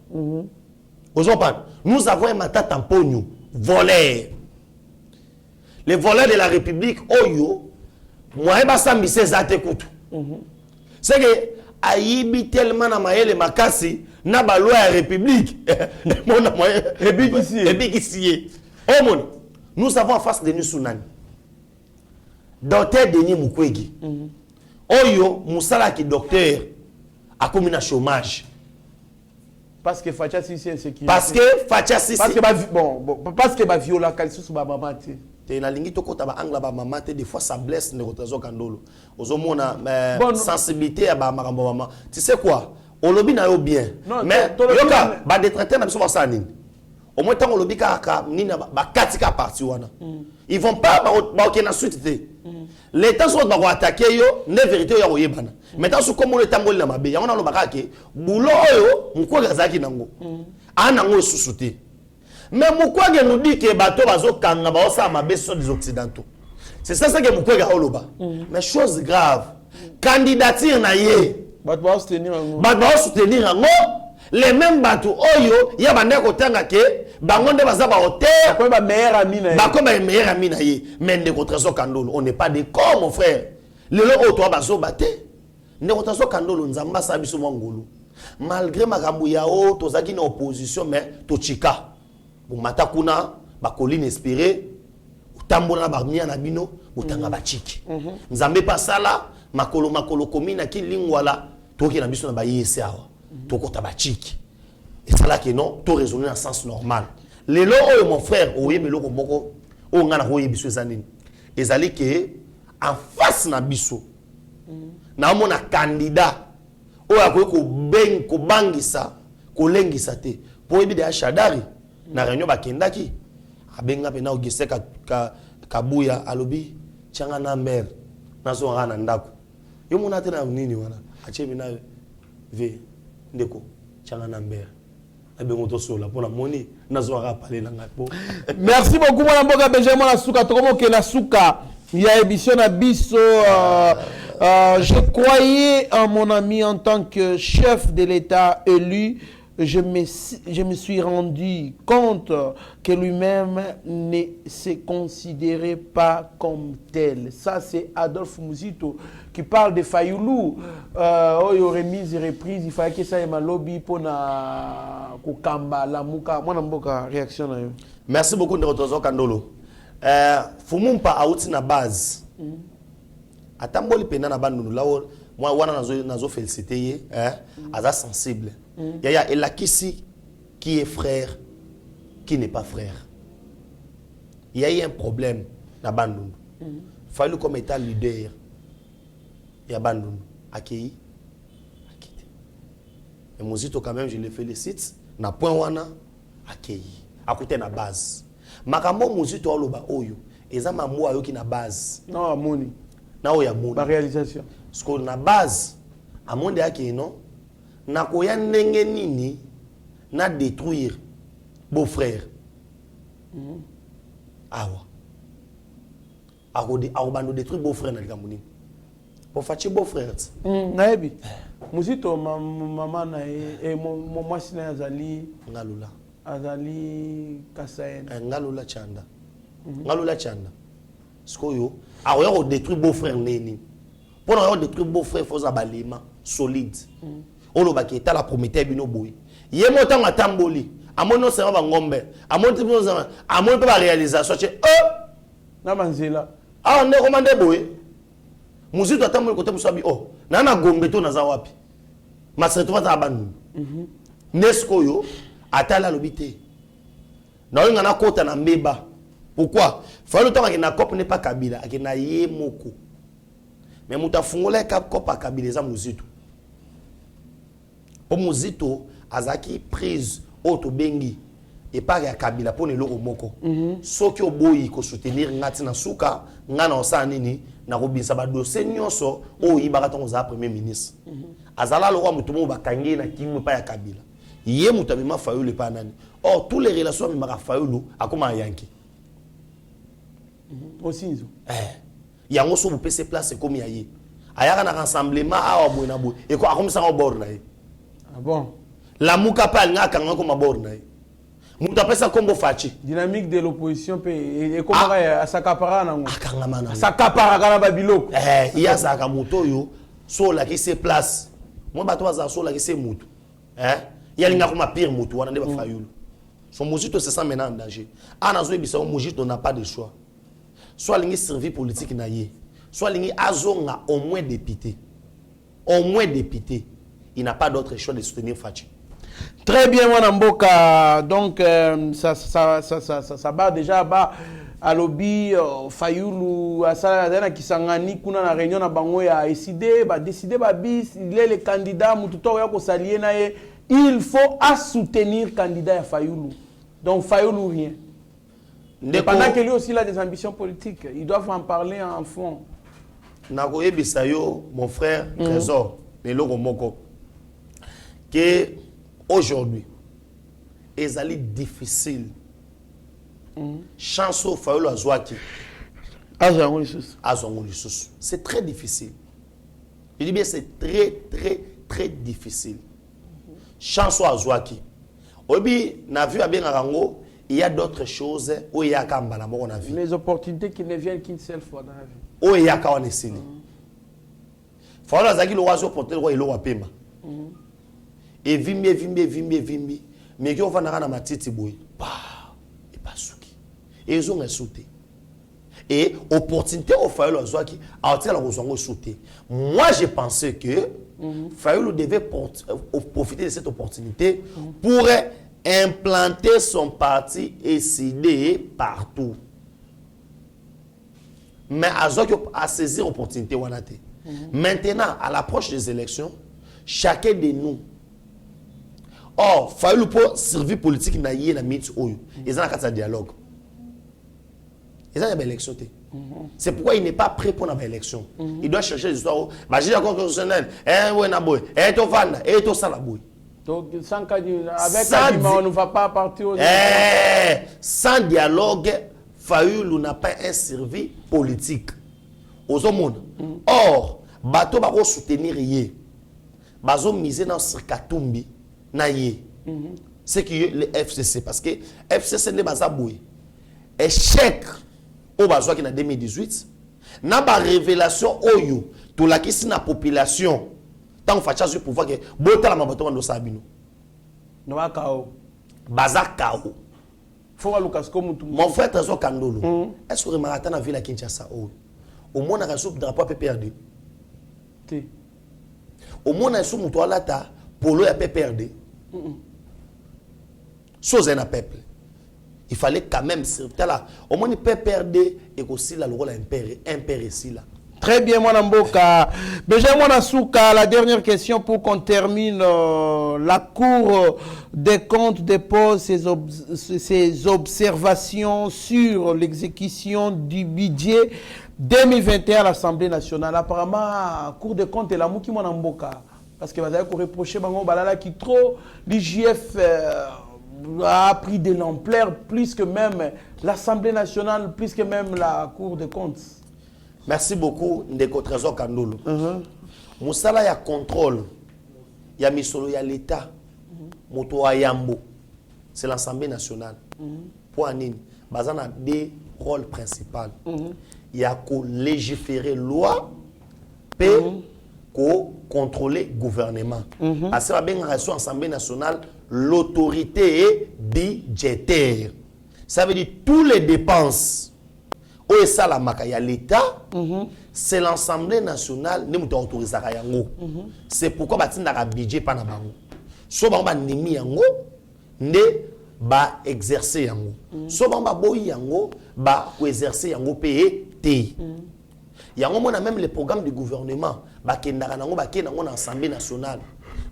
S3: nous avons un matin tamponio voleur. Les voleurs de la République, Oyo, moi, je suis Zate Koutou. C'est que, Aïbi tellement na maële makasi, na ba loi la République. Oh mon, nous avons en face de nous Sunani. Docteur Denis Mukwege. Oyo, Moussala qui docteur, a commis un chômage.
S4: Parce que Facha Sisi est insécurité.
S3: Parce que Facha Sisi.
S4: Parce que viola kalsu sur ma maman.
S3: Na lingi to kota ba angla ba mama te des fois ça blesse ne rotazo kandolo ozomona sensibilité ya ba makambo mama tu sais quoi olobi na yo bien mais yoka ba détraiter na biso ba sa nini au moins tant olobi ka nini ba katika parti wana ils vont pas ba okena suite te les temps sont ba ko attaquer yo ne vérité ya oyebana maintenant su comme le tangoli na mabe ya wana lo bakake bulo oyo mukwa gazaki nango ana ngo susute. Mais Mukwege nous dit que bateau bazo kanga ba osa mabe sur des occidentaux. C'est ça que Mukwege a oloba. Mais chose grave, candidature na ye.
S4: Bato ba soutenir ngo.
S3: Bato ba soutenir ngo. Les mêmes bateaux oyo ya bande ko tanga ke bangonde baza ba hauteur.
S4: Ko ba meilleur ami na ye.
S3: Ba ko ba meilleur ami na ye. Mais ndeko Trésor Kandolo, on n'est pas des cons mon frère. Le lo o to bazo baté. Ndeko Trésor Kandolo nzamba sa biso mongolo. Malgré makambo ya o tozaki na opposition mais to chika. Mata kuna ba colline espéré utambola ba mia na bino utanga ba chiki nzambe pasala makolo komina kilingwala toki na biso na ba yese awa tokota ba chiki et ça là que non to raisonner en sens normal lelo oyo mon frère oye meloko moko o ngana ho yebiso zanini ezali ke en face na biso na mona candidat oyo akoyi ko bangisa ko lengisa te po yebi de Shadari na réunion bakendaki abenga pena ogise kabuya alobi changa na mer nazo ngana ndako yo mona te na nini wana achebi na ve ndeko changa na mer abengo to sola pona moni nazo ngaka parler na ngapo.
S4: Merci beaucoup mon mboka Benjamin na suka tokomo ke na suka ya émission na biso je croyais en mon ami en tant que chef de l'État élu. Je me suis rendu compte que lui-même ne se considérait pas comme tel. Ça, c'est Adolphe Muzito qui parle de Fayoulou. Il y aurait mis et reprise. Il fallait que ça ait ma lobby pour na Kukamba, la Mouka. Moi, je réaction.
S3: Merci beaucoup de votre Kandolo. Fumumpa auti na base. Atamboli pena na bandu là moi wana nazo féliciter aza sensible. Yaya Elakisi qui est frère, qui n'est pas frère. Il y a eu un problème na Bandundu. Fallu comme état leader. Il y a Bandundu. Akei. Akite. Et Muzito quand même je le félicite. Na point wana akei. Akute na base. Makambo Muzito oloba oyo. Eza mambo ayo ki na base.
S4: Non amoni.
S3: Na oya moni.
S4: La réalisation.
S3: Parce que na base amonde yake non. Na koya ndenge nini na détruire beau frère awa ako bando détruire beau frère na likambo nini pour fachi beau frère
S4: naebi Muzito mama na e mo mwasi na azali
S3: ngalula chanda ce qu'on a on détruit beau frère Neni pour on détruire beau frère faut ça balima solide on le baki ta la prometteur bino boy yé montant à tamboli à mon nom c'est un ngombe à mon pas réalisation
S4: na manzela
S3: ah on est commandé boy muzito atamboli côté musabi oh nana gombe to na za wapi masretwa za banu nesko yo atala lobité na on ngana kota na mbeba pourquoi faut le temps que na cop n'est pas Kabila que na yé moko mais muta fungola cap cop Kabila za muzito pour muzito azaki prise auto bengi et pas ya Kabila pour ne loko moko soki oboyi ko soutenir ngati na suka ngana osa nini na robinsa ba dossier nyonso o yibaka tongo za premier ministre azala lo mutu mo bakangi na kingo pa ya Kabila yé muta bima Fayulu pa nani or tous les relations avec Mara Fayulu akoma yanki
S4: aussi
S3: yango so bu pc place comme yaye ayaka na rassemblement awa boy na boy et ko akom sa au bord na ye
S4: ah bon
S3: la muka pa nga kanga ko mabord na ye muta pesa kombo fachi
S4: dynamique de l'opposition et comment asakapara nango
S3: akanga mana
S4: asakapara kana babiloko
S3: iya saka moto yo so la ki se place mo bato baza so la ki se mutu yalinga ko ma pire mutu wana nde ba Fayulu son mojito se sent maintenant en danger anazo ebisa mojito n'a pas de choix soit l'ingi service politique na ye soit l'ingi azonga au moins député il n'a pas d'autre choix de soutenir Fachi.
S4: Très bien mon Mboka donc ça va déjà ba à lobby Fayulu asala dana kisangani kuna na réunion na bango ya décider ba bis il est le candidat mututo ya ko salier na ye il faut soutenir candidat ya Fayulu donc Fayulu rien. Pendant qu'il y a aussi là des ambitions politiques, ils doivent en parler en fond.
S3: Nako ebisayo mon frère Trésor Neloko Moko que aujourd'hui ezali difficile chanson Fayulu azwaki azongo lisusu c'est très difficile. Je dis bien c'est très difficile. Chanson azwaki obi na vu bien rango il y a d'autres choses où il y a kambala mo on a vu
S4: les opportunités qui ne viennent qu'une seule fois dans la vie
S3: où il y a ka on esili faut la zaki lo wazo porter lo ilo wapema et vimbi mais qui on va na matiti boy pa et pas suki et ils ont sauté et opportunité au Fayulu azwaki a tir la kozongo sauter moi j'ai pensé que Fayulu devait profiter de cette opportunité pour implanter son parti et s'aider partout. Mais à saisir l'opportunité. Maintenant, à l'approche des élections, chacun de nous, or, Fayulu pour servir politique na yé na mit oyo, ils ont un dialogue. Ils ont une élection. C'est pourquoi il n'est pas prêt pour une élection. Il doit chercher des histoires. Bah, j'ai l'accord constitutionnel. Ouais, na boy. To vanda. To salaboy.
S4: Donc, sans avec on ne va pas partir aux
S3: sans dialogue, Fayulu n'a pas un service politique. Aux hommes. Or, bateau va soutenir yé. Bazo miser dans Sirkatumbi na yé. C'est que le FCC parce que FCC n'est pas aboué. Échec au bazo qui na 2018. Na ba révélation oyo to la qui na population. Tant facha sur pouvoir que bota la mabato ndo sabino
S4: no ba kao
S3: baza kao
S4: faut Lucas comme tout
S3: mon frère Trésor Kandolo est-ce que remarata na ville à Kinshasa au moins na soupe drapeau PPRD
S4: té
S3: au moins na soupe muto alata polo ya PPRD chose na peuple il fallait quand même c'est là au moins PPRD et aussi la rôle impère ici là.
S4: Très bien, mon Mboka. Déjà, mon Souka, la dernière question pour qu'on termine. La Cour des comptes dépose ses observations sur l'exécution du budget 2021 à l'Assemblée nationale. Apparemment, la Cour des comptes est la mouki, mon Mboka. Parce que vous avez reproché Bango Balala qui trop, l'IGF a pris de l'ampleur, plus que même l'Assemblée nationale, plus que même la Cour des comptes.
S3: Merci beaucoup, Ndeko Trésor Kandolo. Moussala ya contrôle, ya misolo ya l'État, moto ayambo, c'est l'Assemblée nationale. Pour Anine, bazana deux rôles principaux. il y a qu'à légiférer loi et contrôler le gouvernement. Parce que la Assemblée nationale, l'autorité est budgétaire. Ça veut dire toutes les dépenses où est ça la makaya l'État, c'est l'Assemblée nationale qui nous autorise à c'est pourquoi il y a un budget pas na bango. So ba nimi yango ne ba exercer yango. So ba boyi yango ba exercer yango payer té. Yango mona même les programmes du gouvernement ba kendaka nango ba kenango na Assemblée nationale.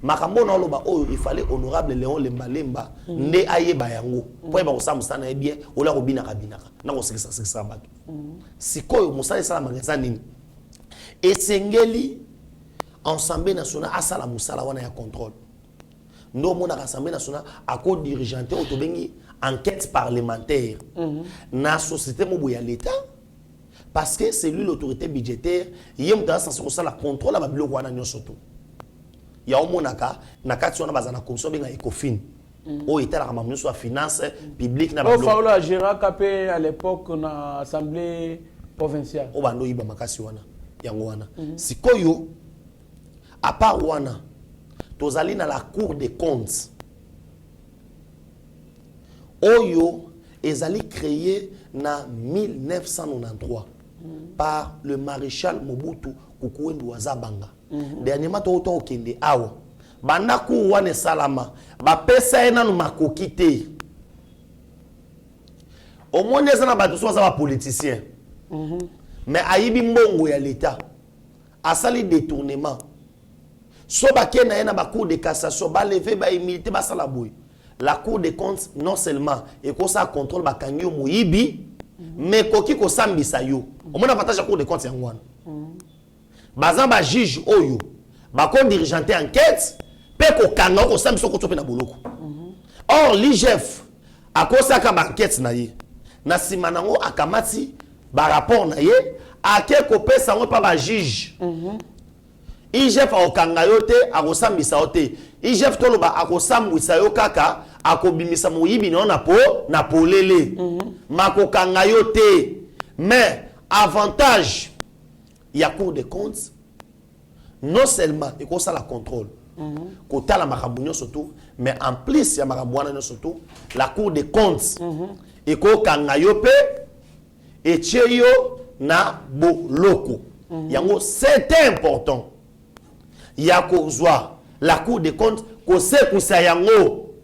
S3: Makambo na loba oh il fallait honorable Léon Lemba ne ayeba yango. Po ba ko samusana bien ola ko binaka na ko sekisa ba. Sikoyo musala sala magaza nini. Esengeli Assemblée nationale asala musala wana ya contrôle. Nous avons l'Assemblée nationale à cause dirigeante autobengi enquête parlementaire dans la société de l'État parce que c'est lui l'autorité budgétaire il y a un sens la contrôle la babilo wana nyosoto il y a au monaka na kati wana bazana commission benga Ecofin au état la mamno soit finance publique na babilo
S4: au la Gérard Capé à l'époque na assemblée provinciale
S3: au bando iba makasi wana yango wana sikoyo à part wana tozali na la cour des comptes oyo ezali créé na 1993 par le maréchal Mobutu Kukuwendu Wazabanga dernièrement to okende awa banda cour wana salama ba pesa ena no makoki te au moins ezana ba tous ba politiciens mais ayibi mbongo ya l'état asali détournement so bakena na ba cour de cassation ba lever ba immunité ba sala boy la cour des comptes non seulement et ko ça contrôle ba kangyo moyibi mais koki ko sambisa yo o mona avantage la cour des comptes ya ngwana bazan ba juge oyo ba ko dirigeante enquête pe ko kanga ko sambisa ko tope na boloko or l'IGF a ko ça ka ba enquête na ye na simanango akamati ba rapport na ye a ke ko pesa ngo pa ba juge IGF akokanga yo te akosambisa yo te IGF toloba akosambwisa yo kaka akobimisa moyibi na polele makokanga yo te mais avantage ya cour des comptes non seulement ekosa la contrôle kotala makambo nyonso to mais en plus ya makambo wana nyonso to la cour des comptes ekokanga yo pe etie yo na boloko yango c'est important. Ya kozwa la cour des comptes ko sekusa yango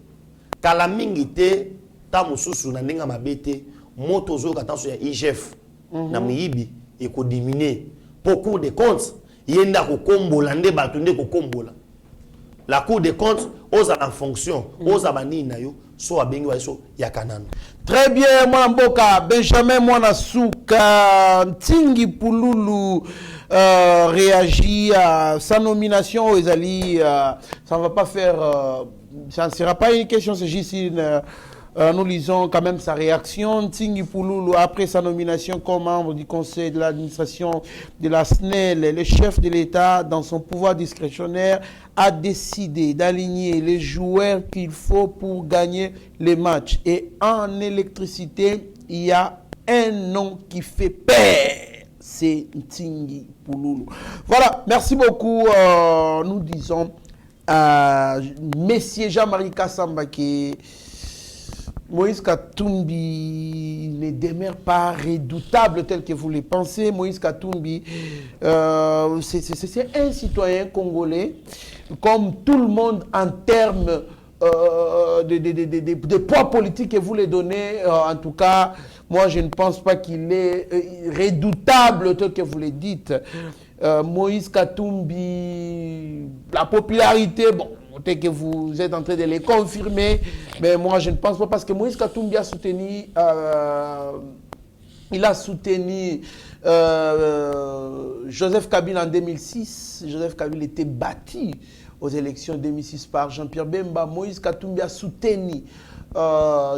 S3: kala mingi te ta mususu na ndinga mabete moto zo katanso ya IGF na muyibi e ko diminuer pour cour des comptes yenda ko kombola nde batunde ko kombola la cour des comptes oza en fonction oza bani na yo so abengi wa so ya kanana.
S4: Très bien, moi mboka Benjamin Mwanasuka Ntingi Pululu réagit à sa nomination aux Ali. Ça ne va pas faire, ça ne sera pas une question, c'est juste nous lisons quand même sa réaction. Ntingi Pululu, après sa nomination comme membre du conseil de l'administration de la SNEL, le chef de l'État, dans son pouvoir discrétionnaire, a décidé d'aligner les joueurs qu'il faut pour gagner les matchs. Et en électricité, il y a un nom qui fait peur. C'est Ntingi Pululu. Voilà, merci beaucoup. Nous disons à Messieurs Jean-Marie Kassamba qui Moïse Katumbi ne demeure pas redoutable tel que vous le pensez. Moïse Katumbi, c'est un citoyen congolais, comme tout le monde en termes de poids politique que vous les donnez. En tout cas, moi je ne pense pas qu'il est redoutable tel que vous le dites. Moïse Katumbi, la popularité, bon, peut-être que vous êtes en train de les confirmer, mais moi je ne pense pas parce que Moïse Katumbi a soutenu, Joseph Kabila en 2006. Joseph Kabila était battu aux élections 2006 par Jean-Pierre Bemba. Moïse Katumbi a soutenu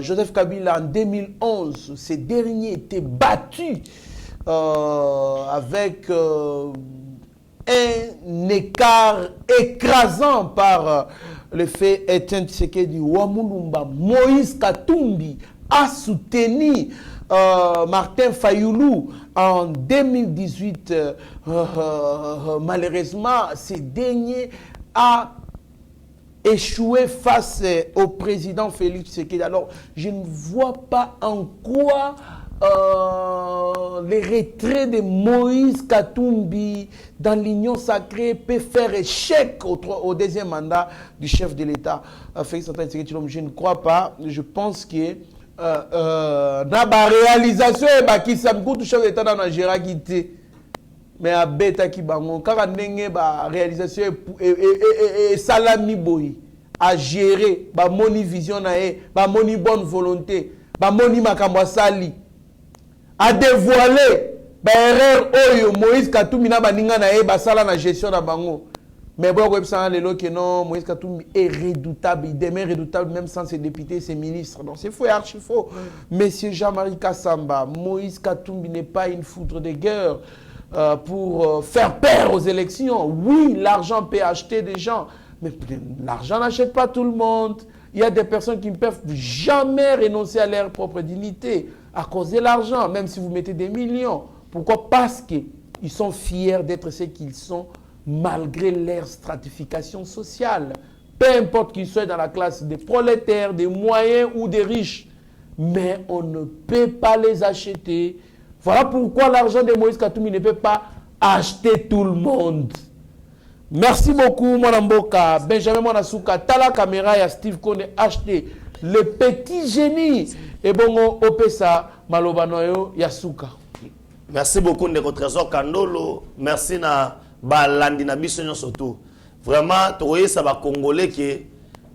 S4: Joseph Kabila en 2011. Ces derniers étaient battus avec un écart écrasant par le fait Etienne Tshisekedi Wamulumba. Moïse Katumbi a soutenu Martin Fayoulou en 2018. Malheureusement, ce dernier a échoué face au président Félix Tshisekedi. Alors, je ne vois pas en quoi les retraits de Moïse Katumbi dans l'Union sacrée peut faire échec au deuxième mandat du chef de l'État. Félix Antoine Tshisekedi, je ne crois pas. Je pense que la réalisation est qui ça me coûte chef d'État dans la géragité. Mais à bêta qui bango quand la réalisation est salami boy à gérer ba moni vision nae ba moni bonne volonté ba moni makambo sali à dévoiler ba erreur oyo Moïse Katumbi na baninga nae ba sala na gestion na bango. Mais bon, que non, Moïse Katumbi est redoutable, il demeure redoutable même sans ses députés, ses ministres. Donc c'est faux et archi faux. Monsieur Jean-Marie Kassamba, Moïse Katumbi n'est pas une foudre de guerre pour faire peur aux élections. Oui, l'argent peut acheter des gens, mais l'argent n'achète pas tout le monde. Il y a des personnes qui ne peuvent jamais renoncer à leur propre dignité à cause de l'argent, même si vous mettez des millions. Pourquoi? Parce qu'ils sont fiers d'être ce qu'ils sont, malgré leur stratification sociale. Peu importe qu'ils soient dans la classe des prolétaires, des moyens ou des riches. Mais on ne peut pas les acheter. Voilà pourquoi l'argent de Moïse Katumbi ne peut pas acheter tout le monde. Merci beaucoup, mon Mboka. Benjamin Monasuka, Tala Caméra et Steve Kone acheté le petit génie. Et bon, Opesa Malobanoyo Yasuka.
S3: Merci beaucoup, Ndeko Trésor Kandolo. Merci na balandi na biso surtout. Vraiment, toye ça va congolais que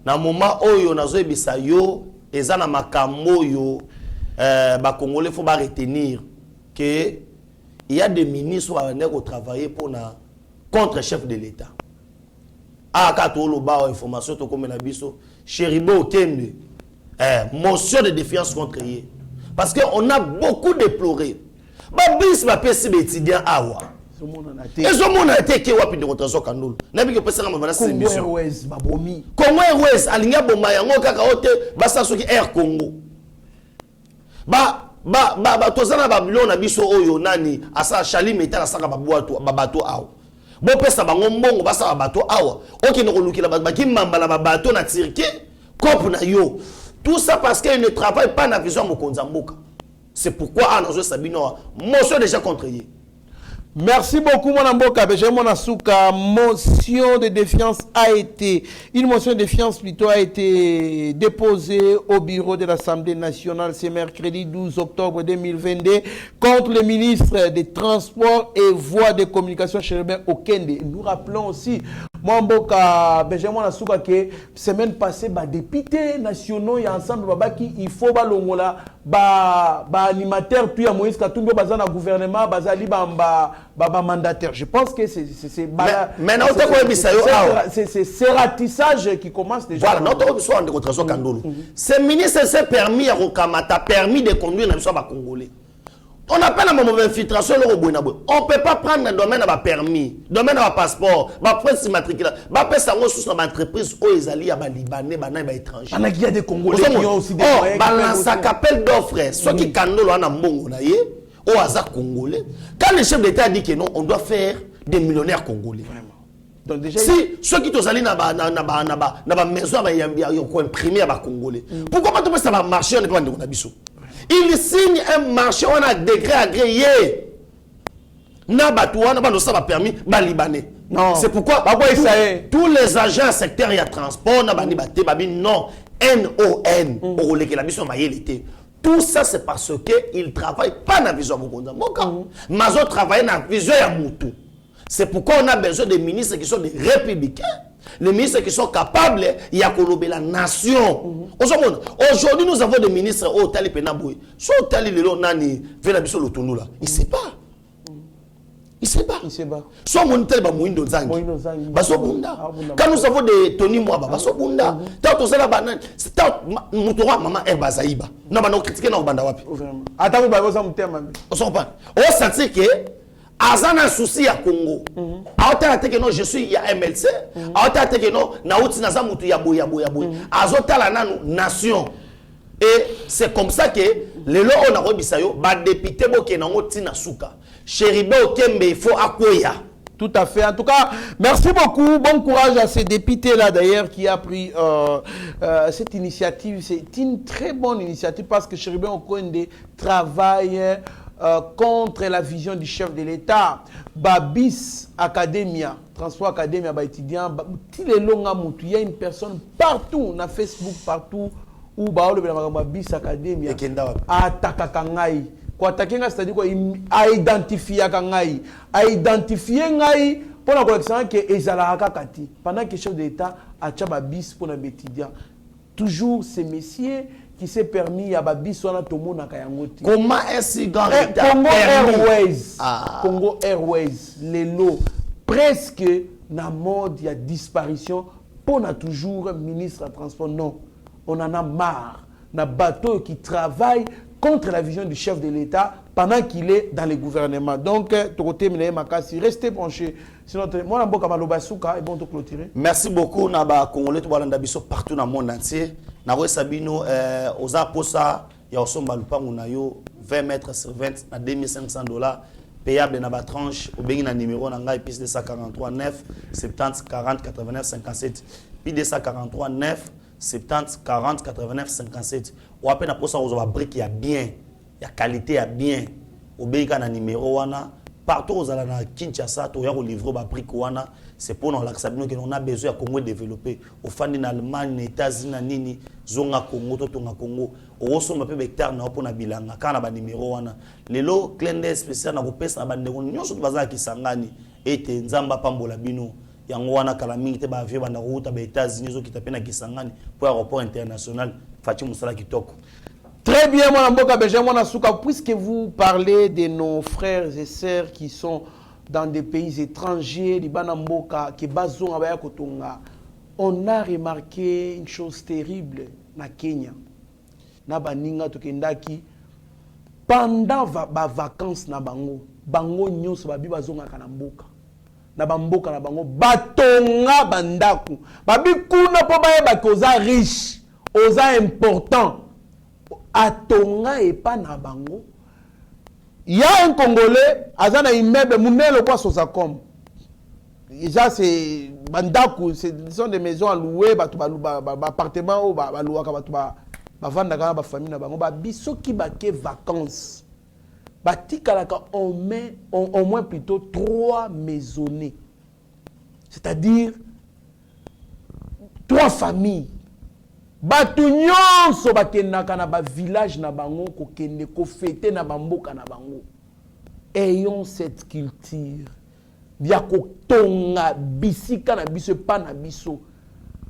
S3: na moment oyo nazo ebisa yo eza na makambo yo ba congolais faut ba retenir que il y a des ministres qui travailler pour na contre chef de l'État. Ah kato lo ba information to comme na biso Cheribo Kende motion de défiance contre lui parce que on a beaucoup déploré. Ba bis ba pesi étudiant awa. Et ce monde a été qui wapi de Trésor Kandolo. Nabi que pesa na bana
S4: Congo Airways babomi.
S3: Congo Airways alinga bomba yango kaka ote basa soki Air Congo. Ba tozana Babylon na biso oyo nani asa Charlie Metal asaka babato awa. Bo pesa bango mbongo basa babato awa. Oki no kolukila baki mambala babato na Turquie, cop na yo. Tout ça parce qu'il ne travaille pas dans la vision Mokonza Mboka. C'est pourquoi Anazo Sabino motion déjà contre lui.
S4: Merci beaucoup, mon Mboka. Benjamin Monasuka, motion de défiance une motion de défiance plutôt a été déposée au bureau de l'Assemblée nationale ce mercredi 12 octobre 2022 contre le ministre des Transports et Voies de Communication, Chérubin Okende. Nous rappelons aussi, mon Mboka, Benjamin Monasuka, que semaine passée, députés nationaux et ensemble, il faut balongola, animateur, puis à Moïse Katumbi, bazana gouvernement, bazali mandataire. Je pense que c'est ratissage qui commence déjà.
S3: Voilà, notre besoin de Trésor Kandolo. Ce ministre s'est permis à Rokamata, permis de conduire dans le Congolais. On appelle un moment d'infiltration. On ne peut pas prendre un domaine à permis, domaine à passeport, presse immatriculée, faire ça dans l'entreprise où ils allaient à Libanais, à étrangers.
S4: Il y a des Congolais qui ont aussi des moyens.
S3: Balance à appel d'offres. Ceux qui Kandolo en Ambongo, au hasard congolais. Quand le chef d'État dit que non, on doit faire des millionnaires congolais. Donc déjà, si ceux qui sont allés dans la maison, ils ont imprimé à Congolais. Pourquoi pas ça va marcher on est pas dans il signe un marché, on a degré agréé. Ça va permis Libanais.
S4: Non.
S3: C'est pourquoi tous les agents secteurs et transport non NON pour les tout ça c'est parce qu'ils ne travaillent pas dans la vision Mokonza Mboka. Mais ils travaillent dans la vision Yamutu. C'est pourquoi on a besoin de ministres qui sont des républicains. Les ministres qui sont capables de la nation. Aujourd'hui, nous avons des ministres au Tali Penaboué. Soit au Tali Lelo Nani, Vélabiso Lotonoula. Il ne sait pas. Il ne sait pas. Soit mon tel Mouindo Zangi. Baso Bunda. Quand nous avons des Tony Mwaba, Baso Bunda. Tant que ça, c'est tant Moutoura, maman Erbazaïba. Non, mais nous critiquons dans Bandawapi.
S4: Attends, vous avez un terme.
S3: On s'en parle. On sent que. Azana souci à Congo. Aota que non je suis ya MLC. Aota que non na outi naza mutu ya boya. Azota la nation. Et c'est comme ça que lelo on a rebisa yo ba député bokenango tina suka Chéribé Okembe il faut akoya.
S4: Tout à fait. En tout cas, merci beaucoup. Bon courage à ces députés-là, d'ailleurs, qui a pris cette initiative. C'est une très bonne initiative parce que Chéribé Okembe travaille contre la vision du chef de l'État. Babis Academia, Transport Academia, étudiant, il y a une personne partout, na Facebook, partout, où Babis Academia attaque Kangai. C'est-à-dire identifier Kangai, identifier Ngai pour la collection que Ezalaka Kati. Pendant que le chef de l'État a Babis pour les étudiants. Toujours ces messieurs qui s'est permis à Babis soit Tomo Nakayangoti.
S3: Comment est-ce que
S4: Congo Airways, Congo Airways, les lots, presque na mode, il y a disparition. Pour na toujours ministre de transport, non. On en a marre. Na bateau qui travaille contre la vision du chef de l'État pendant qu'il est dans le gouvernement. Donc, restez branchés. Sinon, moi, et bon, clôturer.
S3: Merci beaucoup, Naba Congolais, partout dans le monde entier. Nawe Sabino, aux aposa, il y a aussi un 20 mètres sur 20 à $2,500 payable dans la tranche. Au béni, numéro, on a épice 243 9 70 40 89 57. Puis 243 9 70 40 89 57. Ou à peine après ça, on a brique, il y a bien, il y a qualité, il y a bien. Au béni, on a numéro, on a partout aux alana Kinshasa, on a un livre, brique, c'est pour nous que on a besoin de Congo développer. Au fan en Allemagne, les États-Unis, nini, zonga Congo, totonga Congo. Au sommet peu hectare na opona bilanga, quand on a numéro, on a les lots clés spécial na kopesa na bande on nyonso baza kisangani ete nzamba pambola bino. Yango wana kala mingi te ba avion banda route ba États-Unis zo kitapena kisangani pour aéroport international Fatima Musala kitoko.
S4: Très bien, mon Mboka Benjamin Nasuka, puisque vous parlez de nos frères et sœurs qui sont dans des pays étrangers, Libana Mboka, qui bazon abaya kotonga, on a remarqué une chose terrible na Kenya. Na baninga tokendaki pendant ba vacances na bango, bango nyonso babi bazonga kana mboka. Na bamboka na bango batonga bandaku. Babi kuna po baye bakoza riche, oza important. Atonga et pas na bango. Il y a un Congolais, azana immeuble munelo kwa Sosakom. Déjà c'est bandaku, ce sont des maisons à louer, appartements ou louer ba vanda kana ba famille na bango ba biso ki ba ke vacances. Ba tikalaka au moins plutôt 3 maisonnées. C'est-à-dire 3 familles. Batu nyonso bakendaka na ba village na bango ko kende ko fêter na bamboka na bango. Ayons cette culture. Bia ko tonga bisika na biso pa na biso.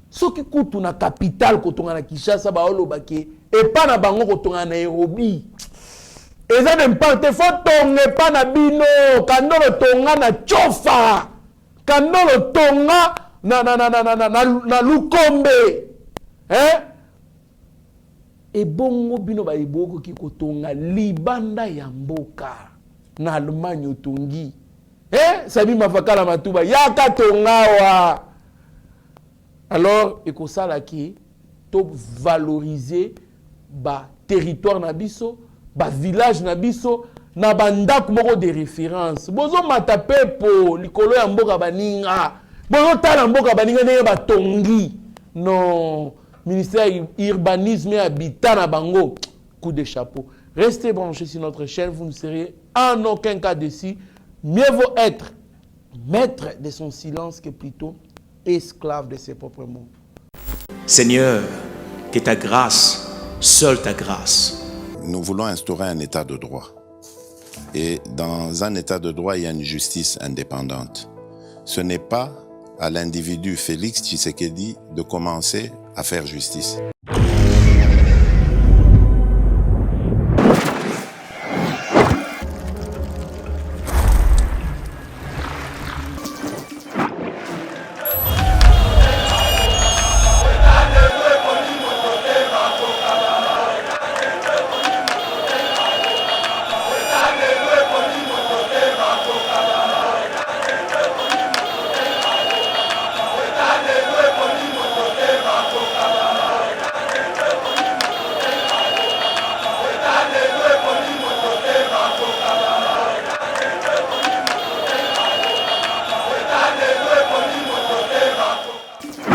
S4: Soki kutu na capitale ko tonga na Kinshasa ba olo bake e pa na bango ko tonga na Nairobi. Eza n'importe faut tonga pa na bino kandolo tonga na Chofa. Kandolo tonga na Lukombe. Et bongo bino ba iboko ki kotonga libanda ya mboka na Allemagne otongi sabi mafakala matuba yaka tongawa. Alors ekosala ki to valoriser ba territoire na biso, ba village na biso, na bandaku moko de référence. Bozo matapepo likolo ya mboka baninga, bozo tala mboka baninga ndenge batongi. Non, ministère urbanisme et habitat na bango, coup de chapeau. Restez branchés sur notre chaîne, vous ne serez en aucun cas déçus. Mieux vaut être maître de son silence que plutôt esclave de ses propres mots.
S1: Seigneur, que ta grâce, seule ta grâce.
S2: Nous voulons instaurer un état de droit. Et dans un état de droit, il y a une justice indépendante. Ce n'est pas à l'individu Félix Tshisekedi de commencer à faire justice.